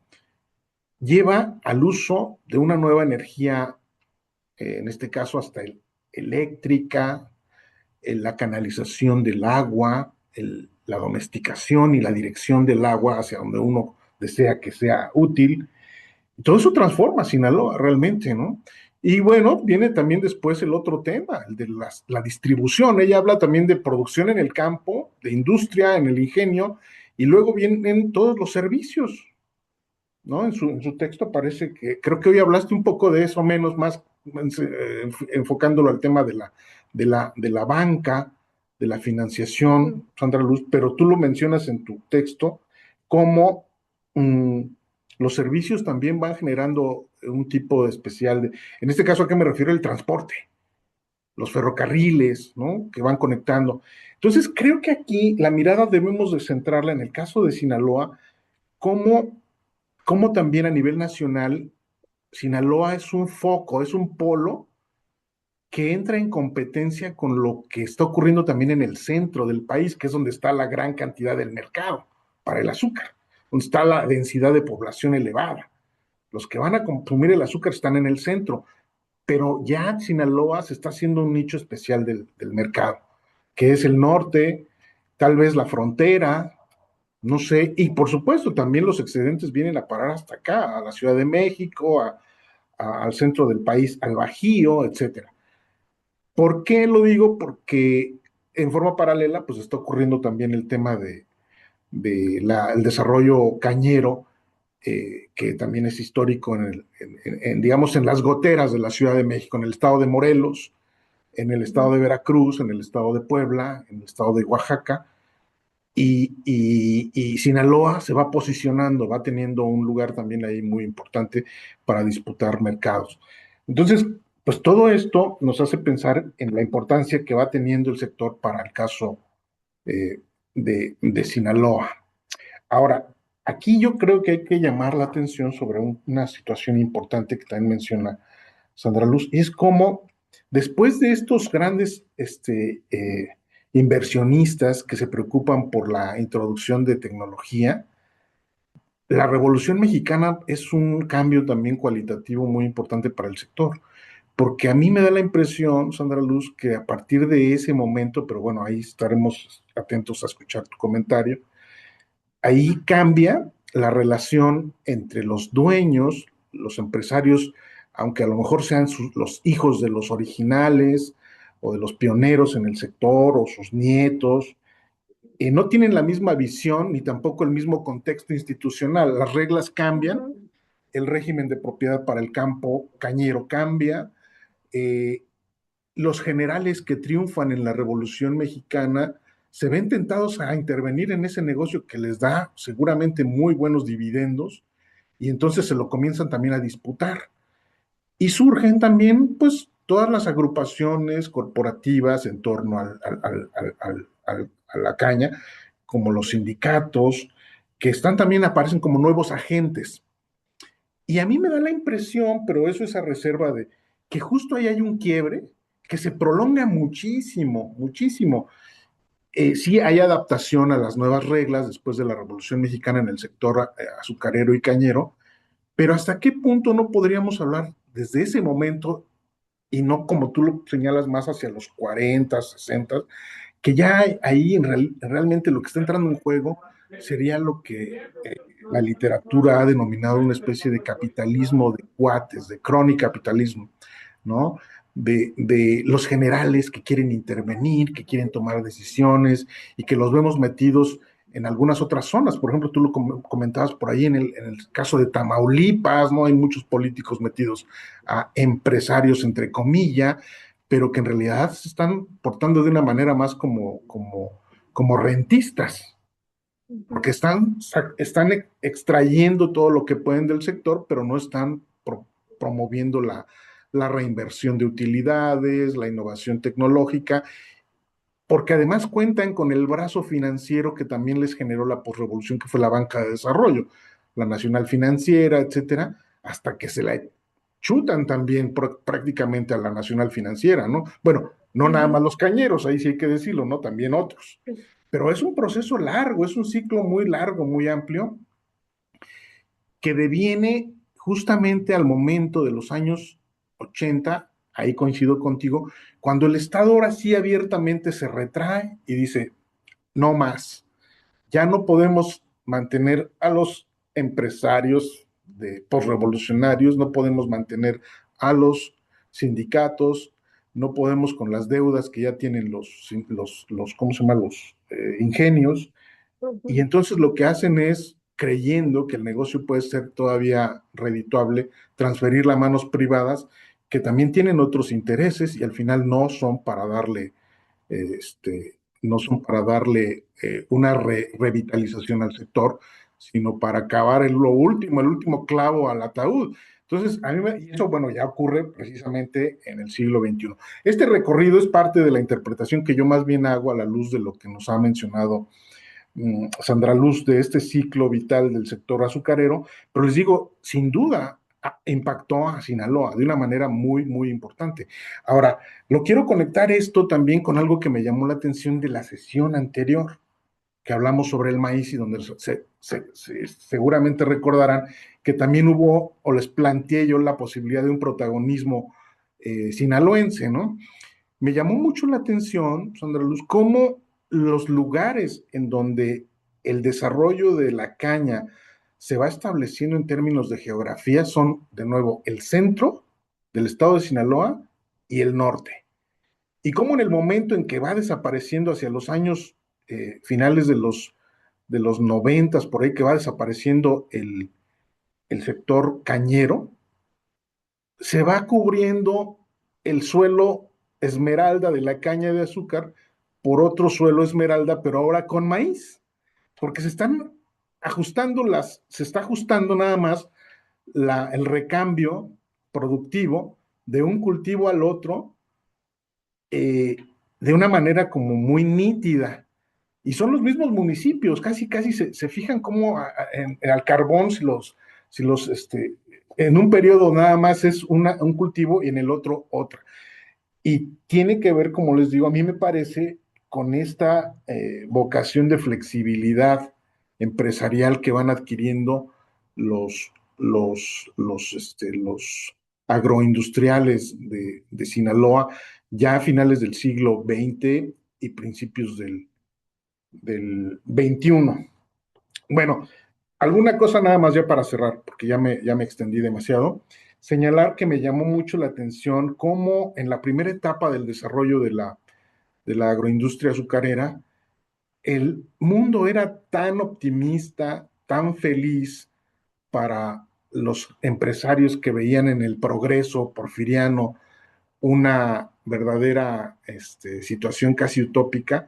lleva al uso de una nueva energía, en este caso hasta eléctrica, la canalización del agua, la domesticación y la dirección del agua hacia donde uno desea que sea útil. Todo eso transforma Sinaloa realmente, ¿no? Y bueno, viene también después el otro tema, el de la distribución. Ella habla también de producción en el campo, de industria, en el ingenio, y luego vienen todos los servicios, ¿no? En su texto aparece que, creo que hoy hablaste un poco de eso, menos, más enfocándolo al tema de la banca, de la financiación, Sandra Luz, pero tú lo mencionas en tu texto como mm, los servicios también van generando un tipo especial en este caso, ¿a qué me refiero? El transporte, los ferrocarriles, ¿no? Que van conectando. Entonces, creo que aquí la mirada debemos de centrarla en el caso de Sinaloa, como también a nivel nacional, Sinaloa es un foco, es un polo que entra en competencia con lo que está ocurriendo también en el centro del país, que es donde está la gran cantidad del mercado para el azúcar, donde está la densidad de población elevada. Los que van a consumir el azúcar están en el centro, pero ya Sinaloa se está haciendo un nicho especial del mercado, que es el norte, tal vez la frontera, no sé, y por supuesto también los excedentes vienen a parar hasta acá, a la Ciudad de México, al centro del país, al Bajío, etcétera. ¿Por qué lo digo? Porque en forma paralela, pues está ocurriendo también el tema el desarrollo cañero, que también es histórico digamos, en las goteras de la Ciudad de México, en el estado de Morelos, en el estado de Veracruz, en el estado de Puebla, en el estado de Oaxaca, y Sinaloa se va posicionando, va teniendo un lugar también ahí muy importante para disputar mercados. Entonces, pues todo esto nos hace pensar en la importancia que va teniendo el sector para el caso eh, de Sinaloa. Ahora, aquí yo creo que hay que llamar la atención sobre una situación importante que también menciona Sandra Luz, y es cómo después de estos grandes inversionistas que se preocupan por la introducción de tecnología, la Revolución Mexicana es un cambio también cualitativo muy importante para el sector, porque a mí me da la impresión, Sandra Luz, que a partir de ese momento, pero bueno, ahí estaremos atentos a escuchar tu comentario, ahí cambia la relación entre los dueños, los empresarios, aunque a lo mejor sean los hijos de los originales o de los pioneros en el sector o sus nietos, no tienen la misma visión ni tampoco el mismo contexto institucional. Las reglas cambian, el régimen de propiedad para el campo cañero cambia, eh, los generales que triunfan en la Revolución Mexicana se ven tentados a intervenir en ese negocio que les da seguramente muy buenos dividendos y entonces se lo comienzan también a disputar. Y surgen también, pues, todas las agrupaciones corporativas en torno a la caña, como los sindicatos, que también aparecen como nuevos agentes. Y a mí me da la impresión, pero eso es a reserva de que justo ahí hay un quiebre que se prolonga muchísimo, muchísimo. Sí hay adaptación a las nuevas reglas después de la Revolución Mexicana en el sector azucarero y cañero, pero ¿hasta qué punto no podríamos hablar desde ese momento y no como tú lo señalas más hacia los 40, 60, que ya ahí realmente lo que está entrando en juego sería lo que la literatura ha denominado una especie de capitalismo de cuates, de cronicapitalismo, ¿no? De los generales que quieren intervenir, que quieren tomar decisiones y que los vemos metidos en algunas otras zonas. Por ejemplo, tú lo comentabas por ahí en el caso de Tamaulipas, ¿no? Hay muchos políticos metidos a empresarios, entre comillas, pero que en realidad se están portando de una manera más como rentistas, porque están extrayendo todo lo que pueden del sector, pero no están promoviendo la reinversión de utilidades, la innovación tecnológica, porque además cuentan con el brazo financiero que también les generó la posrevolución, que fue la banca de desarrollo, la Nacional Financiera, etcétera, hasta que se la chutan también prácticamente a la Nacional Financiera, ¿no? Bueno, no nada más los cañeros, ahí sí hay que decirlo, ¿no? También otros. Pero es un proceso largo, es un ciclo muy largo, muy amplio, que deviene justamente al momento de los años 80, ahí coincido contigo, cuando el Estado ahora sí abiertamente se retrae y dice, no más, ya no podemos mantener a los empresarios de postrevolucionarios, no podemos mantener a los sindicatos, no podemos con las deudas que ya tienen los ¿cómo se llama? Los ingenios, y entonces lo que hacen es, creyendo que el negocio puede ser todavía redituable, transferirla a manos privadas que también tienen otros intereses y al final no son para darle, no son para darle una revitalización al sector, sino para acabar lo último, el último clavo al ataúd. Entonces, y eso, bueno, ya ocurre precisamente en el siglo XXI. Este recorrido es parte de la interpretación que yo más bien hago a la luz de lo que nos ha mencionado Sandra Luz, de este ciclo vital del sector azucarero, pero les digo, sin duda impactó a Sinaloa de una manera muy, muy importante. Ahora, lo quiero conectar esto también con algo que me llamó la atención de la sesión anterior, que hablamos sobre el maíz y donde seguramente recordarán que también hubo, o les planteé yo la posibilidad de un protagonismo sinaloense, ¿no? Me llamó mucho la atención, Sandra Luz, cómo los lugares en donde el desarrollo de la caña se va estableciendo en términos de geografía son, de nuevo, el centro del estado de Sinaloa y el norte. Y cómo en el momento en que va desapareciendo hacia los años finales de los 90, por ahí que va desapareciendo el sector cañero, se va cubriendo el suelo esmeralda de la caña de azúcar por otro suelo esmeralda, pero ahora con maíz, porque se está ajustando nada más el recambio productivo de un cultivo al otro eh, de una manera como muy nítida. Y son los mismos municipios, casi, casi se fijan como al carbón, si los, en un periodo nada más es un cultivo y en el otro otra. Y tiene que ver, como les digo, a mí me parece, con esta vocación de flexibilidad empresarial que van adquiriendo los agroindustriales de Sinaloa ya a finales del siglo XX y principios del XXI. Bueno, alguna cosa nada más ya para cerrar, porque ya me extendí demasiado. Señalar que me llamó mucho la atención cómo en la primera etapa del desarrollo de la agroindustria azucarera, el mundo era tan optimista, tan feliz para los empresarios que veían en el progreso porfiriano una verdadera situación casi utópica,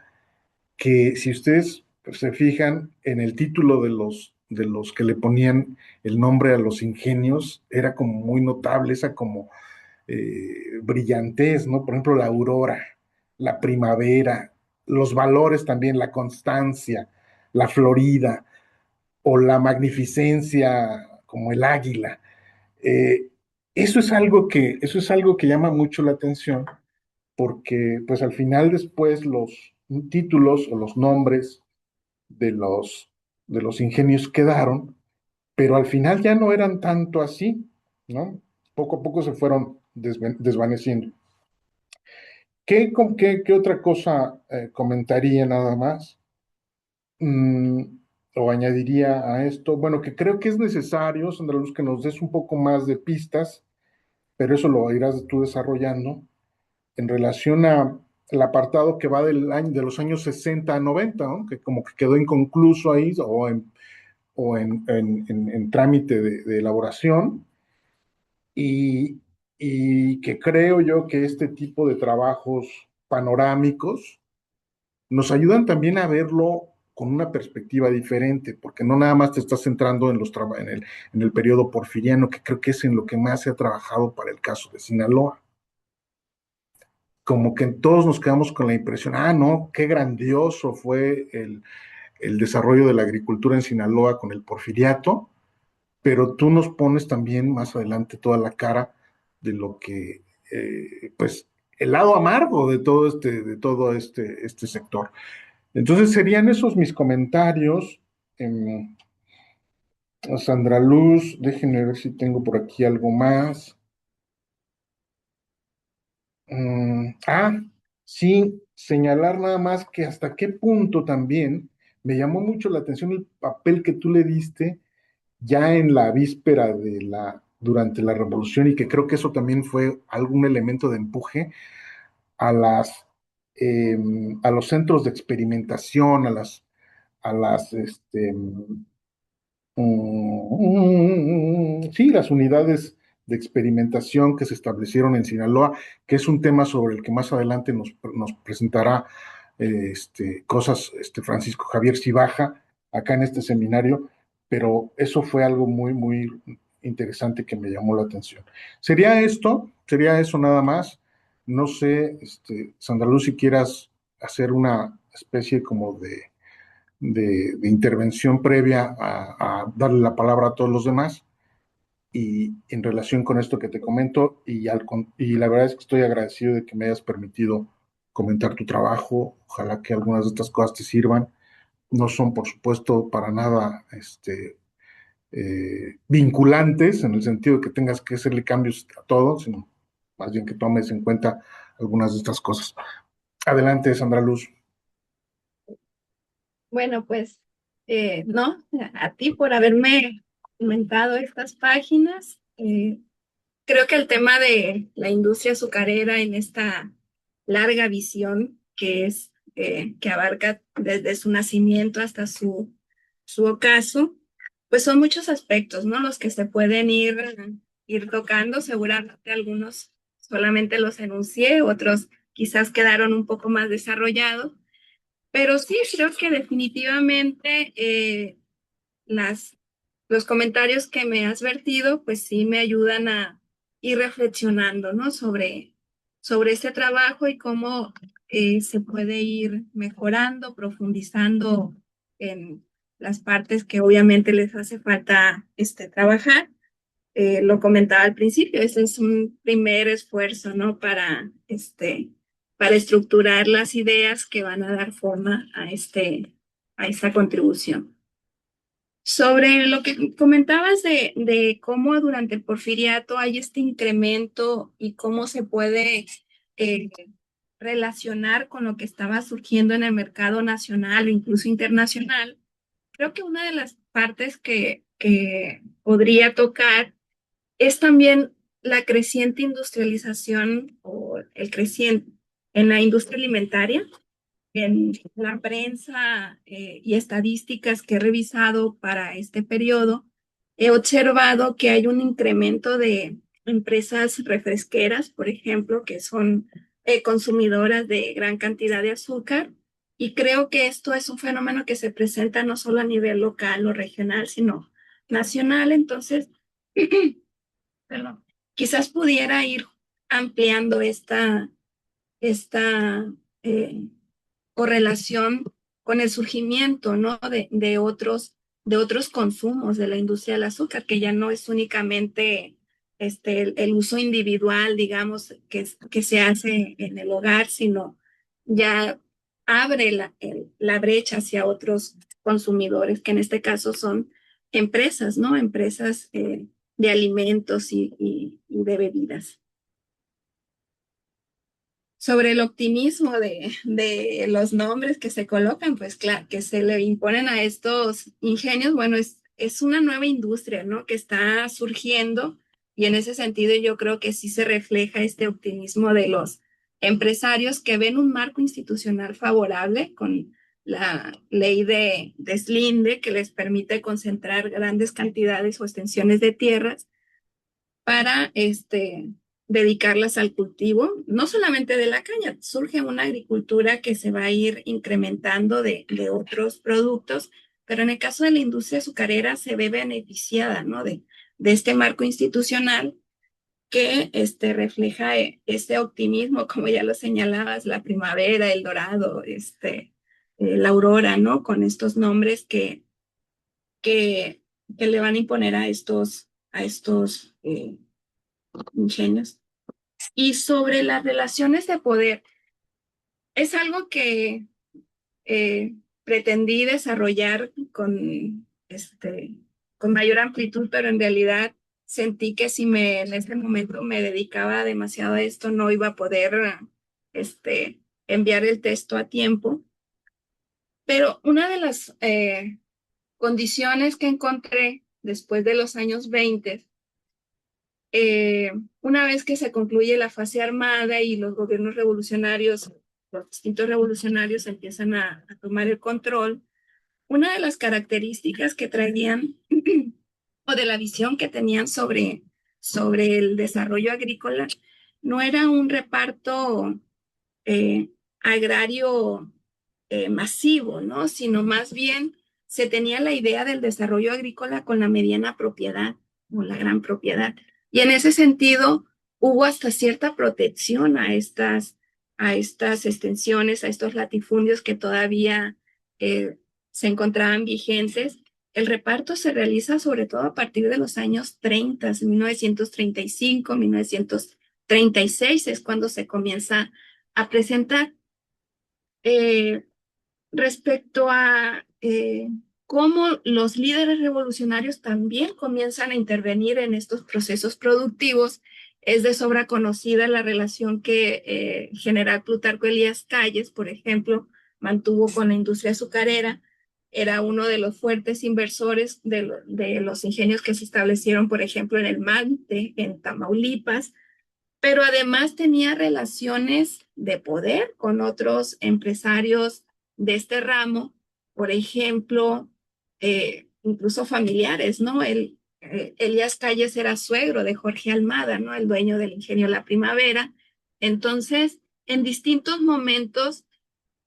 que si ustedes se fijan en el título de los que le ponían el nombre a los ingenios, era como muy notable esa como brillantez, ¿no? Por ejemplo, la aurora, la primavera, los valores también, la constancia, la florida o la magnificencia como el águila. Eh, eso es algo que llama mucho la atención porque pues al final después títulos o los nombres de los ingenios quedaron, pero al final ya no eran tanto así, ¿no? Poco a poco se fueron desvaneciendo. ¿Qué otra cosa comentaría nada más? Mm, o añadiría a esto, bueno, que creo que es necesario, Sandra Luz, que nos des un poco más de pistas, pero eso lo irás tú desarrollando en relación a el apartado que va de los años 60 a 90, ¿no? Que como que quedó inconcluso ahí o en trámite de elaboración y, y que creo yo que este tipo de trabajos panorámicos nos ayudan también a verlo con una perspectiva diferente, porque no nada más te estás centrando en el periodo porfiriano, que creo que es en lo que más se ha trabajado para el caso de Sinaloa. Como que todos nos quedamos con la impresión, no, qué grandioso fue el desarrollo de la agricultura en Sinaloa con el porfiriato, pero tú nos pones también más adelante toda la cara de lo que, pues, el lado amargo de todo este sector. Entonces serían esos mis comentarios. em, Sandra Luz, déjenme ver si tengo por aquí algo más. Sí, señalar nada más que hasta qué punto también me llamó mucho la atención el papel que tú le diste ya en la víspera durante la revolución y que creo que eso también fue algún elemento de empuje a a los centros de experimentación, sí, las unidades de experimentación que se establecieron en Sinaloa, que es un tema sobre el que más adelante nos presentará cosas Francisco Javier Cibaja acá en este seminario, pero eso fue algo muy, muy interesante que me llamó la atención. Sería eso nada más. No sé, Sandra Luz, si quieras hacer una especie como de intervención previa a darle la palabra a todos los demás y en relación con esto que te comento y la verdad es que estoy agradecido de que me hayas permitido comentar tu trabajo. Ojalá que algunas de estas cosas te sirvan. No son, por supuesto, para nada vinculantes en el sentido de que tengas que hacerle cambios a todo, sino más bien que tomes en cuenta algunas de estas cosas. Adelante, Sandra Luz. Bueno, pues no, a ti por haberme comentado estas páginas. Creo que el tema de la industria azucarera en esta larga visión que abarca desde su nacimiento hasta su ocaso, pues son muchos aspectos, ¿no? Los que se pueden ir tocando, seguramente algunos solamente los enuncié, otros quizás quedaron un poco más desarrollados, pero sí creo que definitivamente las, los comentarios que me has vertido, pues sí me ayudan a ir reflexionando, ¿no? Sobre este trabajo y cómo se puede ir mejorando, profundizando en las partes que obviamente les hace falta trabajar. Lo comentaba al principio, ese es un primer esfuerzo, ¿no? Para estructurar las ideas que van a dar forma a esta contribución. Sobre lo que comentabas de cómo durante el porfiriato hay este incremento y cómo se puede eh, relacionar con lo que estaba surgiendo en el mercado nacional o incluso internacional, creo que una de las partes que podría tocar es también la creciente industrialización o el creciente en la industria alimentaria en la prensa y estadísticas que he revisado para este periodo, he observado que hay un incremento de empresas refresqueras, por ejemplo, que son consumidoras de gran cantidad de azúcar. Y creo que esto es un fenómeno que se presenta no solo a nivel local o regional, sino nacional. Entonces, perdón, quizás pudiera ir ampliando esta correlación con el surgimiento, ¿no? De otros consumos de la industria del azúcar, que ya no es únicamente el uso individual, digamos, que se hace en el hogar, sino ya abre la brecha hacia otros consumidores, que en este caso son empresas, ¿no? Empresas de alimentos y de bebidas. Sobre el optimismo de los nombres que se colocan, pues claro, que se le imponen a estos ingenios, bueno, es una nueva industria, ¿no? Que está surgiendo y en ese sentido yo creo que sí se refleja este optimismo de los empresarios que ven un marco institucional favorable con la ley de Slinde que les permite concentrar grandes cantidades o extensiones de tierras para dedicarlas al cultivo, no solamente de la caña, surge una agricultura que se va a ir incrementando de otros productos, pero en el caso de la industria azucarera se ve beneficiada, ¿no? De este marco institucional que refleja este optimismo, como ya lo señalabas, la primavera, el dorado, la aurora, ¿no? Con estos nombres que, que le van a imponer a estos ingenios. Y sobre las relaciones de poder, es algo que eh, pretendí desarrollar con mayor amplitud, pero en realidad sentí que si en este momento me dedicaba demasiado a esto, no iba a poder enviar el texto a tiempo. Pero una de las condiciones que encontré después de los años 20, una vez que se concluye la fase armada y los gobiernos revolucionarios, los distintos revolucionarios empiezan a tomar el control, una de las características que traían o de la visión que tenían sobre el desarrollo agrícola no era un reparto eh, agrario masivo, ¿no? Sino más bien se tenía la idea del desarrollo agrícola con la mediana propiedad o la gran propiedad. Y en ese sentido hubo hasta cierta protección a estas extensiones, a estos latifundios que todavía se encontraban vigentes. El reparto se realiza sobre todo a partir de los años 30, 1935, 1936 es cuando se comienza a presentar. Eh, Respecto a cómo los líderes revolucionarios también comienzan a intervenir en estos procesos productivos, es de sobra conocida la relación que general Plutarco Elías Calles, por ejemplo, mantuvo con la industria azucarera. Era uno de los fuertes inversores de los ingenios que se establecieron, por ejemplo, en el Mante, en Tamaulipas, pero además tenía relaciones de poder con otros empresarios de este ramo, por ejemplo, incluso familiares, ¿no? Elías Calles era suegro de Jorge Almada, ¿no? El dueño del ingenio La Primavera. Entonces, en distintos momentos,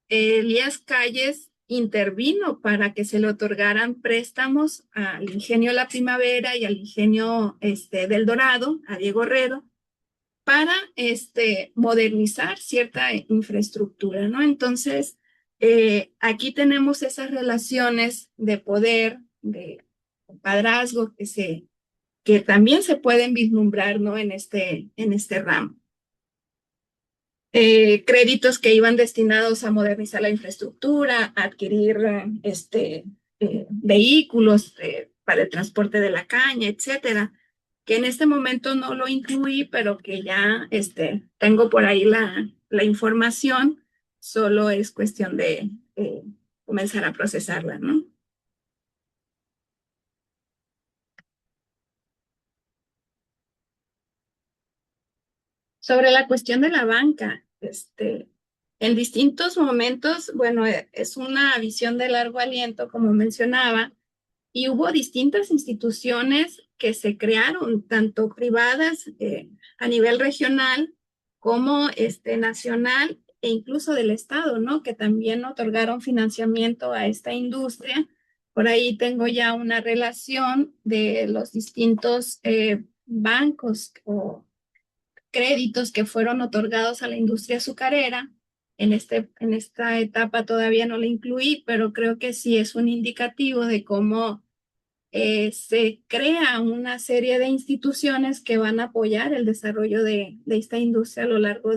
Elías Calles intervino para que se le otorgaran préstamos al ingenio La Primavera y al ingenio del Dorado, a Diego Herrero, para modernizar cierta infraestructura, ¿no? Entonces, aquí tenemos esas relaciones de poder, de padrazgo que también se pueden vislumbrar, ¿no? En este ramo. Créditos que iban destinados a modernizar la infraestructura, a adquirir vehículos para el transporte de la caña, etcétera, que en este momento no lo incluí, pero que ya tengo por ahí la información, solo es cuestión de comenzar a procesarla, ¿no? Sobre la cuestión de la banca, en distintos momentos, bueno, es una visión de largo aliento, como mencionaba, y hubo distintas instituciones que se crearon, tanto privadas a nivel regional como nacional e incluso del Estado, ¿no? Que también otorgaron financiamiento a esta industria. Por ahí tengo ya una relación de los distintos bancos o créditos que fueron otorgados a la industria azucarera. En esta etapa todavía no la incluí, pero creo que sí es un indicativo de cómo se crea una serie de instituciones que van a apoyar el desarrollo de esta industria a lo largo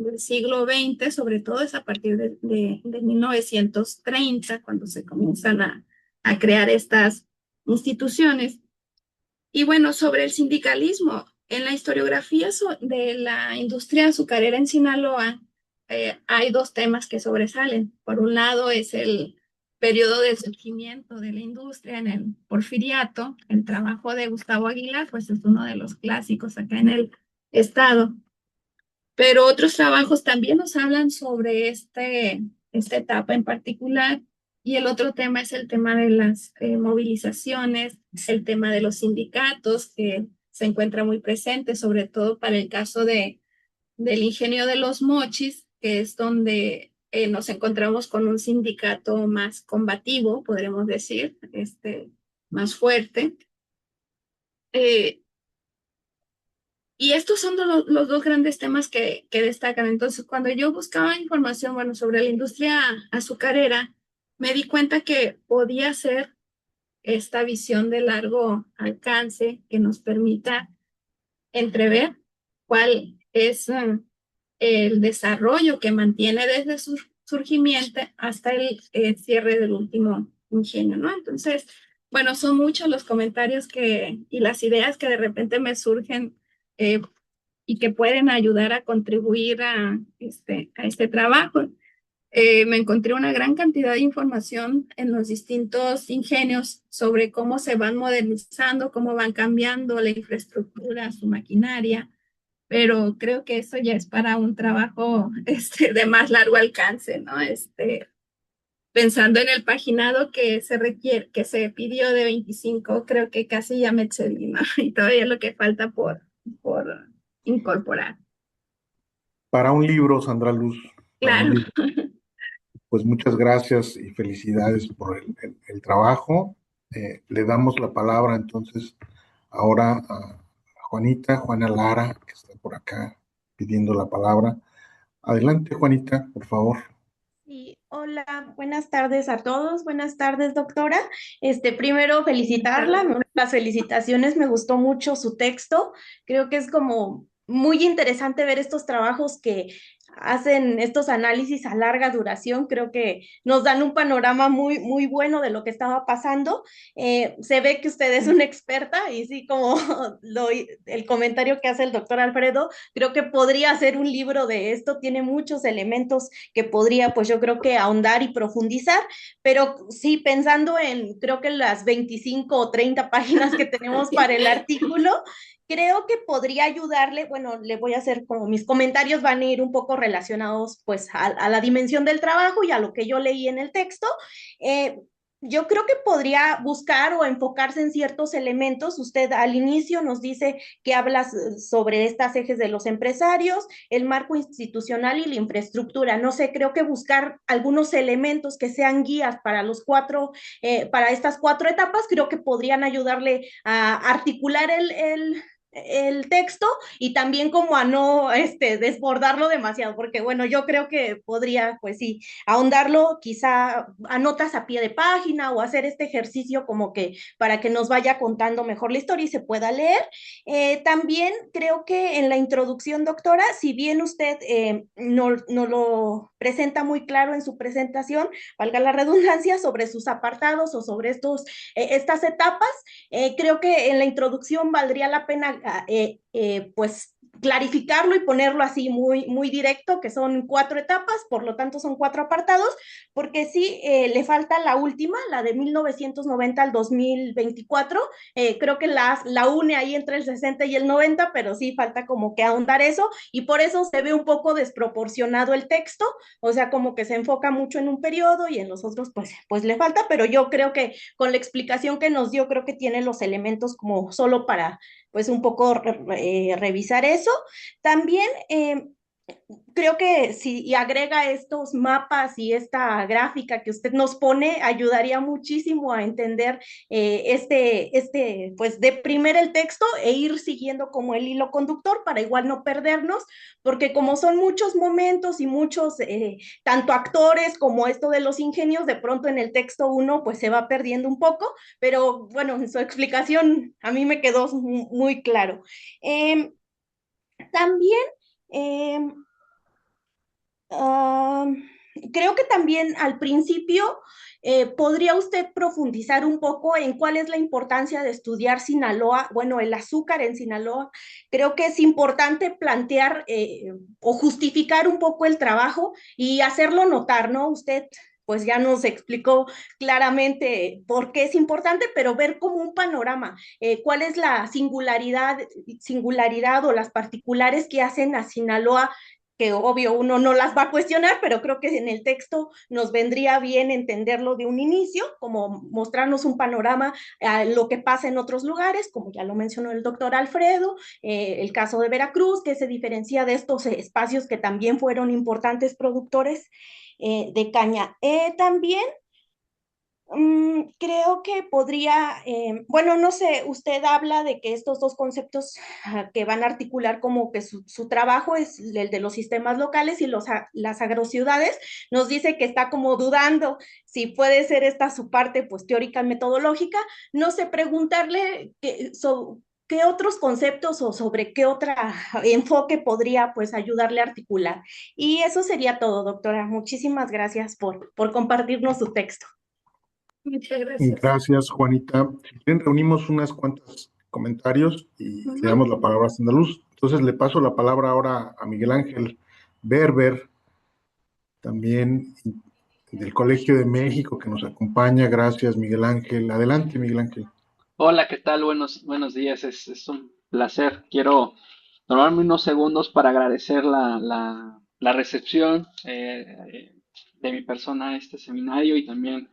del siglo XX, sobre todo es a partir de 1930, cuando se comienzan a crear estas instituciones. Y bueno, sobre el sindicalismo, en la historiografía de la industria azucarera en Sinaloa, hay dos temas que sobresalen. Por un lado es el periodo de surgimiento de la industria en el Porfiriato. El trabajo de Gustavo Aguilar, pues es uno de los clásicos acá en el estado. Pero otros trabajos también nos hablan sobre esta etapa en particular. Y el otro tema es el tema de las movilizaciones, el tema de los sindicatos, que se encuentra muy presente, sobre todo para el caso del ingenio de los Mochis, que es donde nos encontramos con un sindicato más combativo, podremos decir, más fuerte. Eh, Y estos son los dos grandes temas que destacan. Entonces, cuando yo buscaba información, bueno, sobre la industria azucarera, me di cuenta que podía ser esta visión de largo alcance que nos permita entrever cuál es el desarrollo que mantiene desde su surgimiento hasta el cierre del último ingenio, ¿no? Entonces, bueno, son muchos los comentarios y las ideas que de repente me surgen eh, y que pueden ayudar a contribuir a este trabajo. Me encontré una gran cantidad de información en los distintos ingenios sobre cómo se van modernizando, cómo van cambiando la infraestructura, su maquinaria, pero creo que eso ya es para un trabajo de más largo alcance, ¿no? Pensando en el paginado que se requiere, que se pidió de 25, creo que casi ya me excedí, ¿no? Y todavía lo que falta por incorporar. Para un libro, Sandra Luz, para un Claro. libro. Pues muchas gracias y felicidades por el trabajo. Le damos la palabra entonces ahora a Juanita, Juana Lara, que está por acá pidiendo la palabra. Adelante, Juanita, por favor. Sí, hola, buenas tardes a todos, buenas tardes, doctora. Primero felicitarla, las felicitaciones, me gustó mucho su texto. Creo que es como muy interesante ver estos trabajos que hacen estos análisis a larga duración. Creo que nos dan un panorama muy, muy bueno de lo que estaba pasando. Se ve que usted es una experta y sí, como el comentario que hace el doctor Alfredo, creo que podría hacer un libro de esto, tiene muchos elementos que podría, pues yo creo que ahondar y profundizar, pero sí pensando en, creo que las 25 o 30 páginas que tenemos para el artículo, creo que podría ayudarle, bueno, le voy a hacer como mis comentarios van a ir un poco relacionados pues a la dimensión del trabajo y a lo que yo leí en el texto. Eh, yo creo que podría buscar o enfocarse en ciertos elementos. Usted al inicio nos dice que habla sobre estas ejes de los empresarios, el marco institucional y la infraestructura. No sé, creo que buscar algunos elementos que sean guías para para estas cuatro etapas, creo que podrían ayudarle a articular el texto y también como a no desbordarlo demasiado, porque bueno, yo creo que podría, pues sí, ahondarlo quizá a notas a pie de página o hacer este ejercicio como que para que nos vaya contando mejor la historia y se pueda leer. También creo que en la introducción, doctora, si bien usted no lo presenta muy claro en su presentación, valga la redundancia, sobre sus apartados o sobre estas etapas, creo que en la introducción valdría la pena pues clarificarlo y ponerlo así muy, muy directo, que son cuatro etapas, por lo tanto son cuatro apartados, porque sí le falta la última, la de 1990 al 2024, creo que la une ahí entre el 60 y el 90, pero sí falta como que ahondar eso, y por eso se ve un poco desproporcionado el texto, o sea, como que se enfoca mucho en un periodo y en los otros pues le falta, pero yo creo que con la explicación que nos dio, creo que tiene los elementos como solo para pues un poco revisar eso. También creo que si agrega estos mapas y esta gráfica que usted nos pone, ayudaría muchísimo a entender pues deprimir el texto e ir siguiendo como el hilo conductor para igual no perdernos, porque como son muchos momentos y muchos, tanto actores como esto de los ingenios, de pronto en el texto uno pues se va perdiendo un poco, pero bueno, en su explicación a mí me quedó muy claro. También... Eh, creo que también al principio podría usted profundizar un poco en cuál es la importancia de estudiar Sinaloa, bueno, el azúcar en Sinaloa. Creo que es importante plantear o justificar un poco el trabajo y hacerlo notar, ¿no? Usted pues ya nos explicó claramente por qué es importante, pero ver como un panorama, cuál es la singularidad o las particulares que hacen a Sinaloa, que obvio uno no las va a cuestionar, pero creo que en el texto nos vendría bien entenderlo de un inicio, como mostrarnos un panorama a lo que pasa en otros lugares, como ya lo mencionó el doctor Alfredo, el caso de Veracruz, que se diferencia de estos espacios que también fueron importantes productores de caña. También creo que podría, bueno, no sé, usted habla de que estos dos conceptos que van a articular como que su trabajo es el de los sistemas locales y las agrociudades, nos dice que está como dudando si puede ser esta su parte pues teórica y metodológica. No sé, preguntarle qué otros conceptos o sobre qué otro enfoque podría pues ayudarle a articular. Y eso sería todo, doctora. Muchísimas gracias por compartirnos su texto. Muchas gracias. Gracias, Juanita. Si quieren, reunimos unas cuantas comentarios y le Ujú. damos la palabra a Sandra Luz. Entonces le paso la palabra ahora a Miguel Ángel Berber, también del Colegio de México, que nos acompaña. Gracias, Miguel Ángel. Adelante, Miguel Ángel. Hola, ¿qué tal? Buenos días, es un placer. Quiero tomarme unos segundos para agradecer la recepción de mi persona a este seminario y también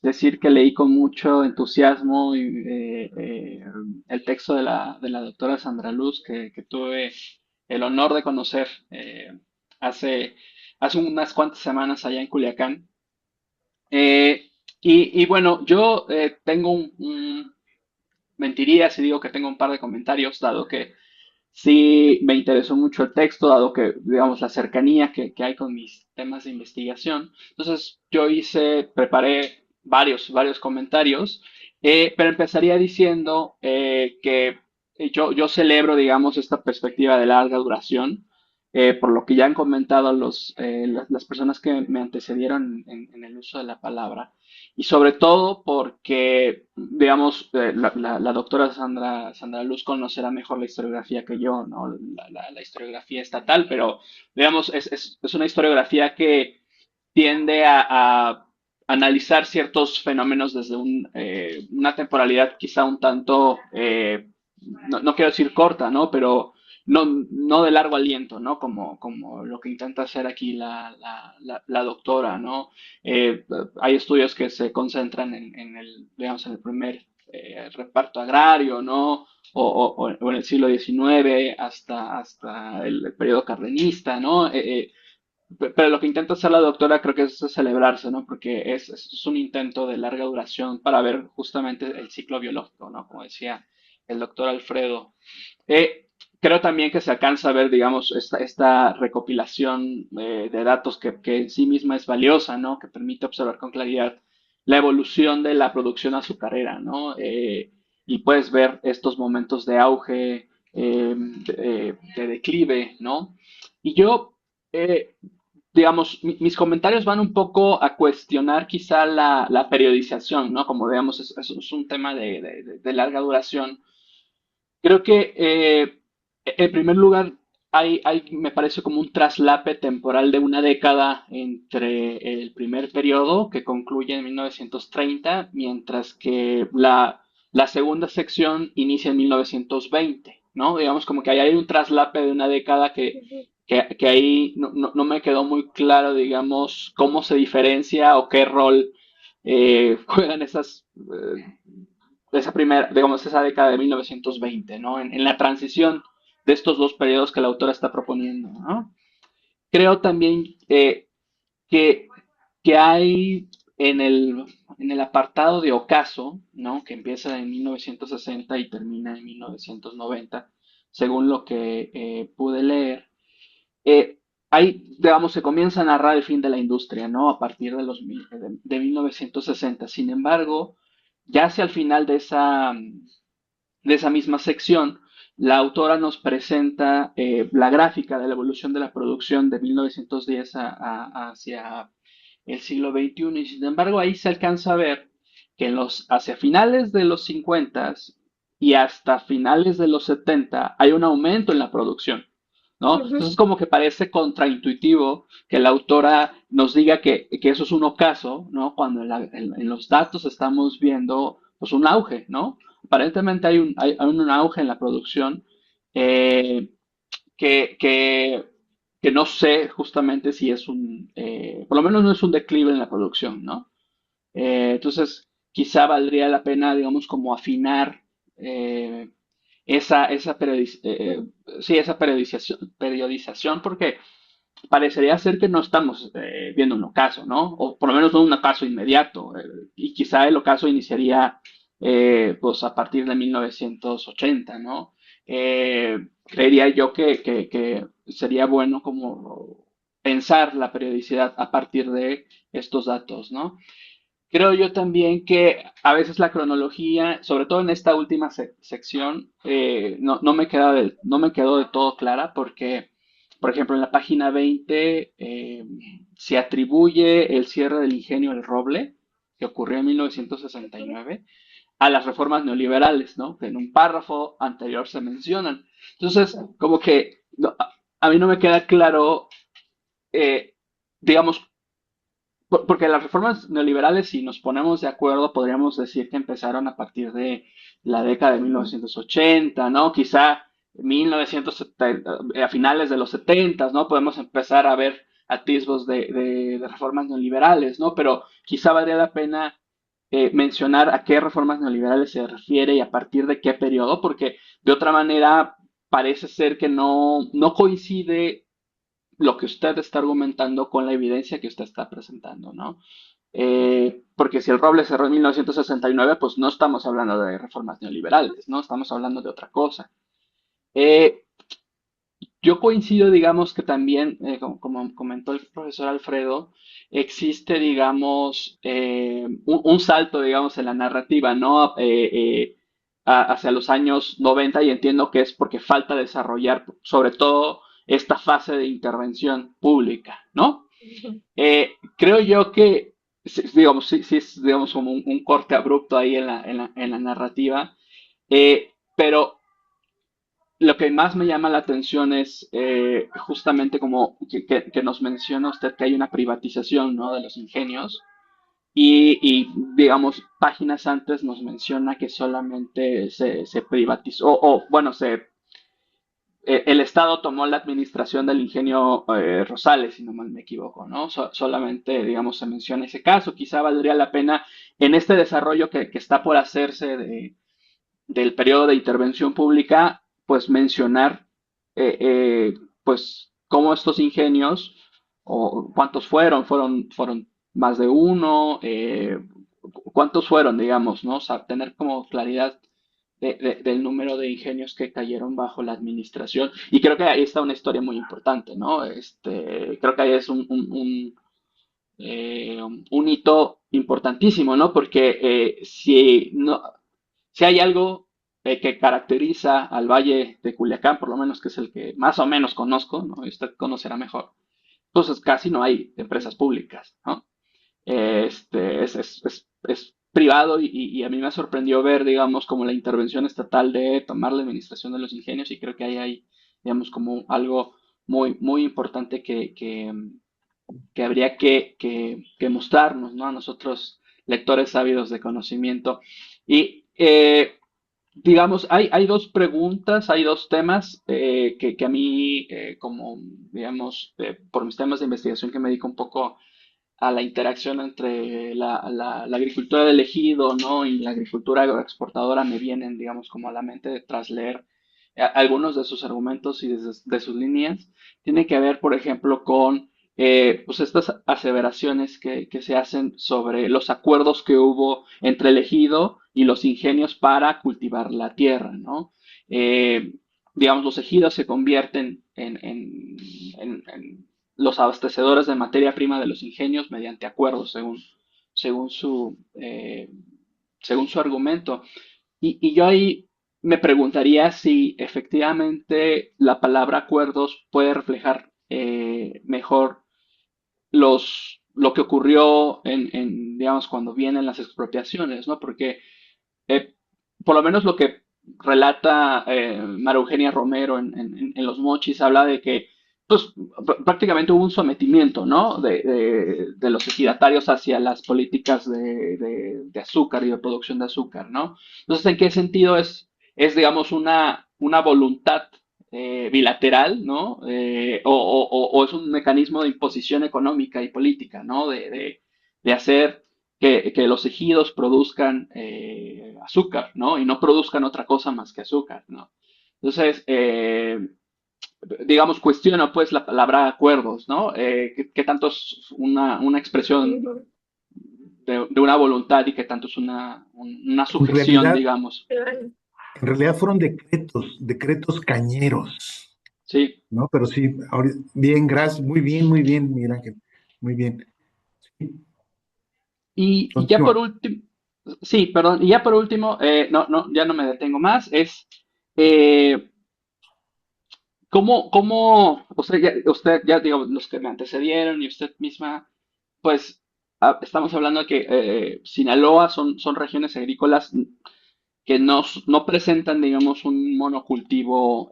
decir que leí con mucho entusiasmo el texto de la doctora Sandra Luz, que tuve el honor de conocer hace, hace unas cuantas semanas allá en Culiacán. Eh, y bueno, yo tengo mentiría si digo que tengo un par de comentarios, dado que sí me interesó mucho el texto, dado que, digamos, la cercanía que hay con mis temas de investigación. Entonces, preparé varios comentarios, pero empezaría diciendo que yo celebro, digamos, esta perspectiva de larga duración, por lo que ya han comentado las personas que me antecedieron en el uso de la palabra. Y sobre todo porque, digamos, la doctora Sandra Luz conocerá mejor la historiografía que yo, ¿no? La historiografía estatal, pero, digamos, es una historiografía que tiende a analizar ciertos fenómenos desde una temporalidad quizá un tanto, no quiero decir corta, ¿no? Pero no de largo aliento, ¿no? Como lo que intenta hacer aquí la doctora, ¿no? Hay estudios que se concentran digamos, en el primer reparto agrario, ¿no? O en el siglo XIX hasta el periodo cardenista, ¿no? Pero lo que intenta hacer la doctora creo que es celebrarse, ¿no? Porque es un intento de larga duración para ver justamente el ciclo biológico, ¿no? Como decía el doctor Alfredo. Creo también que se alcanza a ver, digamos, esta recopilación de datos que en sí misma es valiosa, ¿no? Que permite observar con claridad la evolución de la producción azucarera, ¿no? Y puedes ver estos momentos de auge, de declive, ¿no? Y yo, eh, digamos, mis comentarios van un poco a cuestionar quizá la periodización, ¿no? Como digamos, es un tema de larga duración. Creo que, en primer lugar, me parece como un traslape temporal de una década entre el primer periodo, que concluye en 1930, mientras que la segunda sección inicia en 1920, ¿no? Digamos como que ahí hay un traslape de una década que ahí no me quedó muy claro, digamos, cómo se diferencia o qué rol juegan esa década de 1920, ¿no? En la transición de estos dos periodos que la autora está proponiendo, ¿no? Creo también que, que hay en el apartado de ocaso, ¿no? Que empieza en 1960 y termina en 1990, según lo que pude leer, eh, ahí, digamos, se comienza a narrar el fin de la industria, ¿no? A partir de 1960. Sin embargo, ya hacia el final de esa misma sección, la autora nos presenta la gráfica de la evolución de la producción de 1910 hacia el siglo XXI, y sin embargo ahí se alcanza a ver que hacia finales de los 50 y hasta finales de los 70 hay un aumento en la producción, ¿no? Ujú. Entonces como que parece contraintuitivo que la autora nos diga que eso es un ocaso, ¿no? Cuando en los datos estamos viendo pues un auge, ¿no? Aparentemente hay un auge en la producción, eh, que, que, que no sé justamente si es por lo menos no es un declive en la producción, ¿no? Entonces, quizá valdría la pena, digamos, como afinar eh, esa, sí, esa periodización, porque parecería ser que no estamos viendo un ocaso, ¿no? O por lo menos no un ocaso inmediato, y quizá el ocaso iniciaría pues a partir de 1980, ¿no? Creería yo que sería bueno como pensar la periodicidad a partir de estos datos, ¿no? Creo yo también que a veces la cronología, sobre todo en esta última sección, no me quedó de todo clara porque, por ejemplo, en la página 20 se atribuye el cierre del ingenio El Roble, que ocurrió en 1969, a las reformas neoliberales, ¿no? Que en un párrafo anterior se mencionan. Entonces, como que a mí no me queda claro, eh, digamos, porque las reformas neoliberales, si nos ponemos de acuerdo, podríamos decir que empezaron a partir de la década de 1980, ¿no? Quizá 1970, a finales de los 70, ¿no? Podemos empezar a ver atisbos de reformas neoliberales, ¿no? Pero quizá valdría la pena mencionar a qué reformas neoliberales se refiere y a partir de qué periodo, porque de otra manera parece ser que no coincide lo que usted está argumentando con la evidencia que usted está presentando, ¿no? Porque si el roble cerró en 1969, pues no estamos hablando de reformas neoliberales, ¿no? Estamos hablando de otra cosa. Eh, yo coincido, digamos, que también, como comentó el profesor Alfredo, existe, digamos, un salto, digamos, en la narrativa, ¿no? Hacia los años 90 y entiendo que es porque falta desarrollar, sobre todo, esta fase de intervención pública, ¿no? Creo yo que, digamos, sí es, digamos, como un corte abrupto ahí en la narrativa, pero lo que más me llama la atención es justamente como que nos menciona usted que hay una privatización, ¿no? De los ingenios digamos, páginas antes nos menciona que solamente se privatizó, o bueno, el Estado tomó la administración del ingenio Rosales, si no mal me equivoco, ¿no? Solamente, digamos, se menciona ese caso. Quizá valdría la pena en este desarrollo que está por hacerse del periodo de intervención pública, pues mencionar, pues, cómo estos ingenios, o cuántos fueron más de uno, cuántos fueron, digamos, ¿no? O sea, tener como claridad del número de ingenios que cayeron bajo la administración. Y creo que ahí está una historia muy importante, ¿no? Creo que ahí es un hito importantísimo, ¿no? Porque si hay algo que caracteriza al Valle de Culiacán, por lo menos que es el que más o menos conozco, ¿no? Y usted conocerá mejor, entonces casi no hay empresas públicas, ¿no? Es privado y a mí me sorprendió ver, digamos, como la intervención estatal de tomar la administración de los ingenios y creo que ahí hay, digamos, como algo muy, muy importante que habría que mostrarnos, ¿no? A nosotros, lectores ávidos de conocimiento. Y, digamos, hay dos preguntas, hay dos temas que a mí, como, digamos, por mis temas de investigación que me dedico un poco a la interacción entre la agricultura del ejido, ¿no? Y la agricultura agroexportadora me vienen, digamos, como a la mente tras leer algunos de sus argumentos y de sus líneas. Tiene que ver, por ejemplo, con pues estas aseveraciones que se hacen sobre los acuerdos que hubo entre el ejido y los ingenios para cultivar la tierra, ¿no? Eh, digamos, los ejidos se convierten en los abastecedores de materia prima de los ingenios mediante acuerdos, según según su argumento. Y yo ahí me preguntaría si efectivamente la palabra acuerdos puede reflejar mejor lo que ocurrió digamos, cuando vienen las expropiaciones, ¿no? Porque eh, por lo menos lo que relata María Eugenia Romero en Los Mochis habla de que pues, prácticamente hubo un sometimiento, ¿no? De los ejidatarios hacia las políticas de azúcar y de producción de azúcar, ¿no? Entonces, ¿en qué sentido digamos, una voluntad bilateral, ¿no? O es un mecanismo de imposición económica y política, ¿no? De hacer que los ejidos produzcan azúcar, ¿no? Y no produzcan otra cosa más que azúcar, ¿no? Entonces, digamos, cuestiona pues la palabra acuerdos, ¿no? ¿Qué tanto es una expresión Ujú. de una voluntad y qué tanto es una En sujeción, realidad, digamos? Claro. en realidad fueron decretos cañeros, Sí. ¿no? Pero sí, bien, gracias, muy bien, Miguel Ángel, muy bien. Sí, Y ya por continúa. último, sí, perdón, y ya por último, ya no me detengo más, eh, ¿cómo, usted ya, digo, los que me antecedieron y usted misma, pues estamos hablando de que Sinaloa son regiones agrícolas que no presentan, digamos, un monocultivo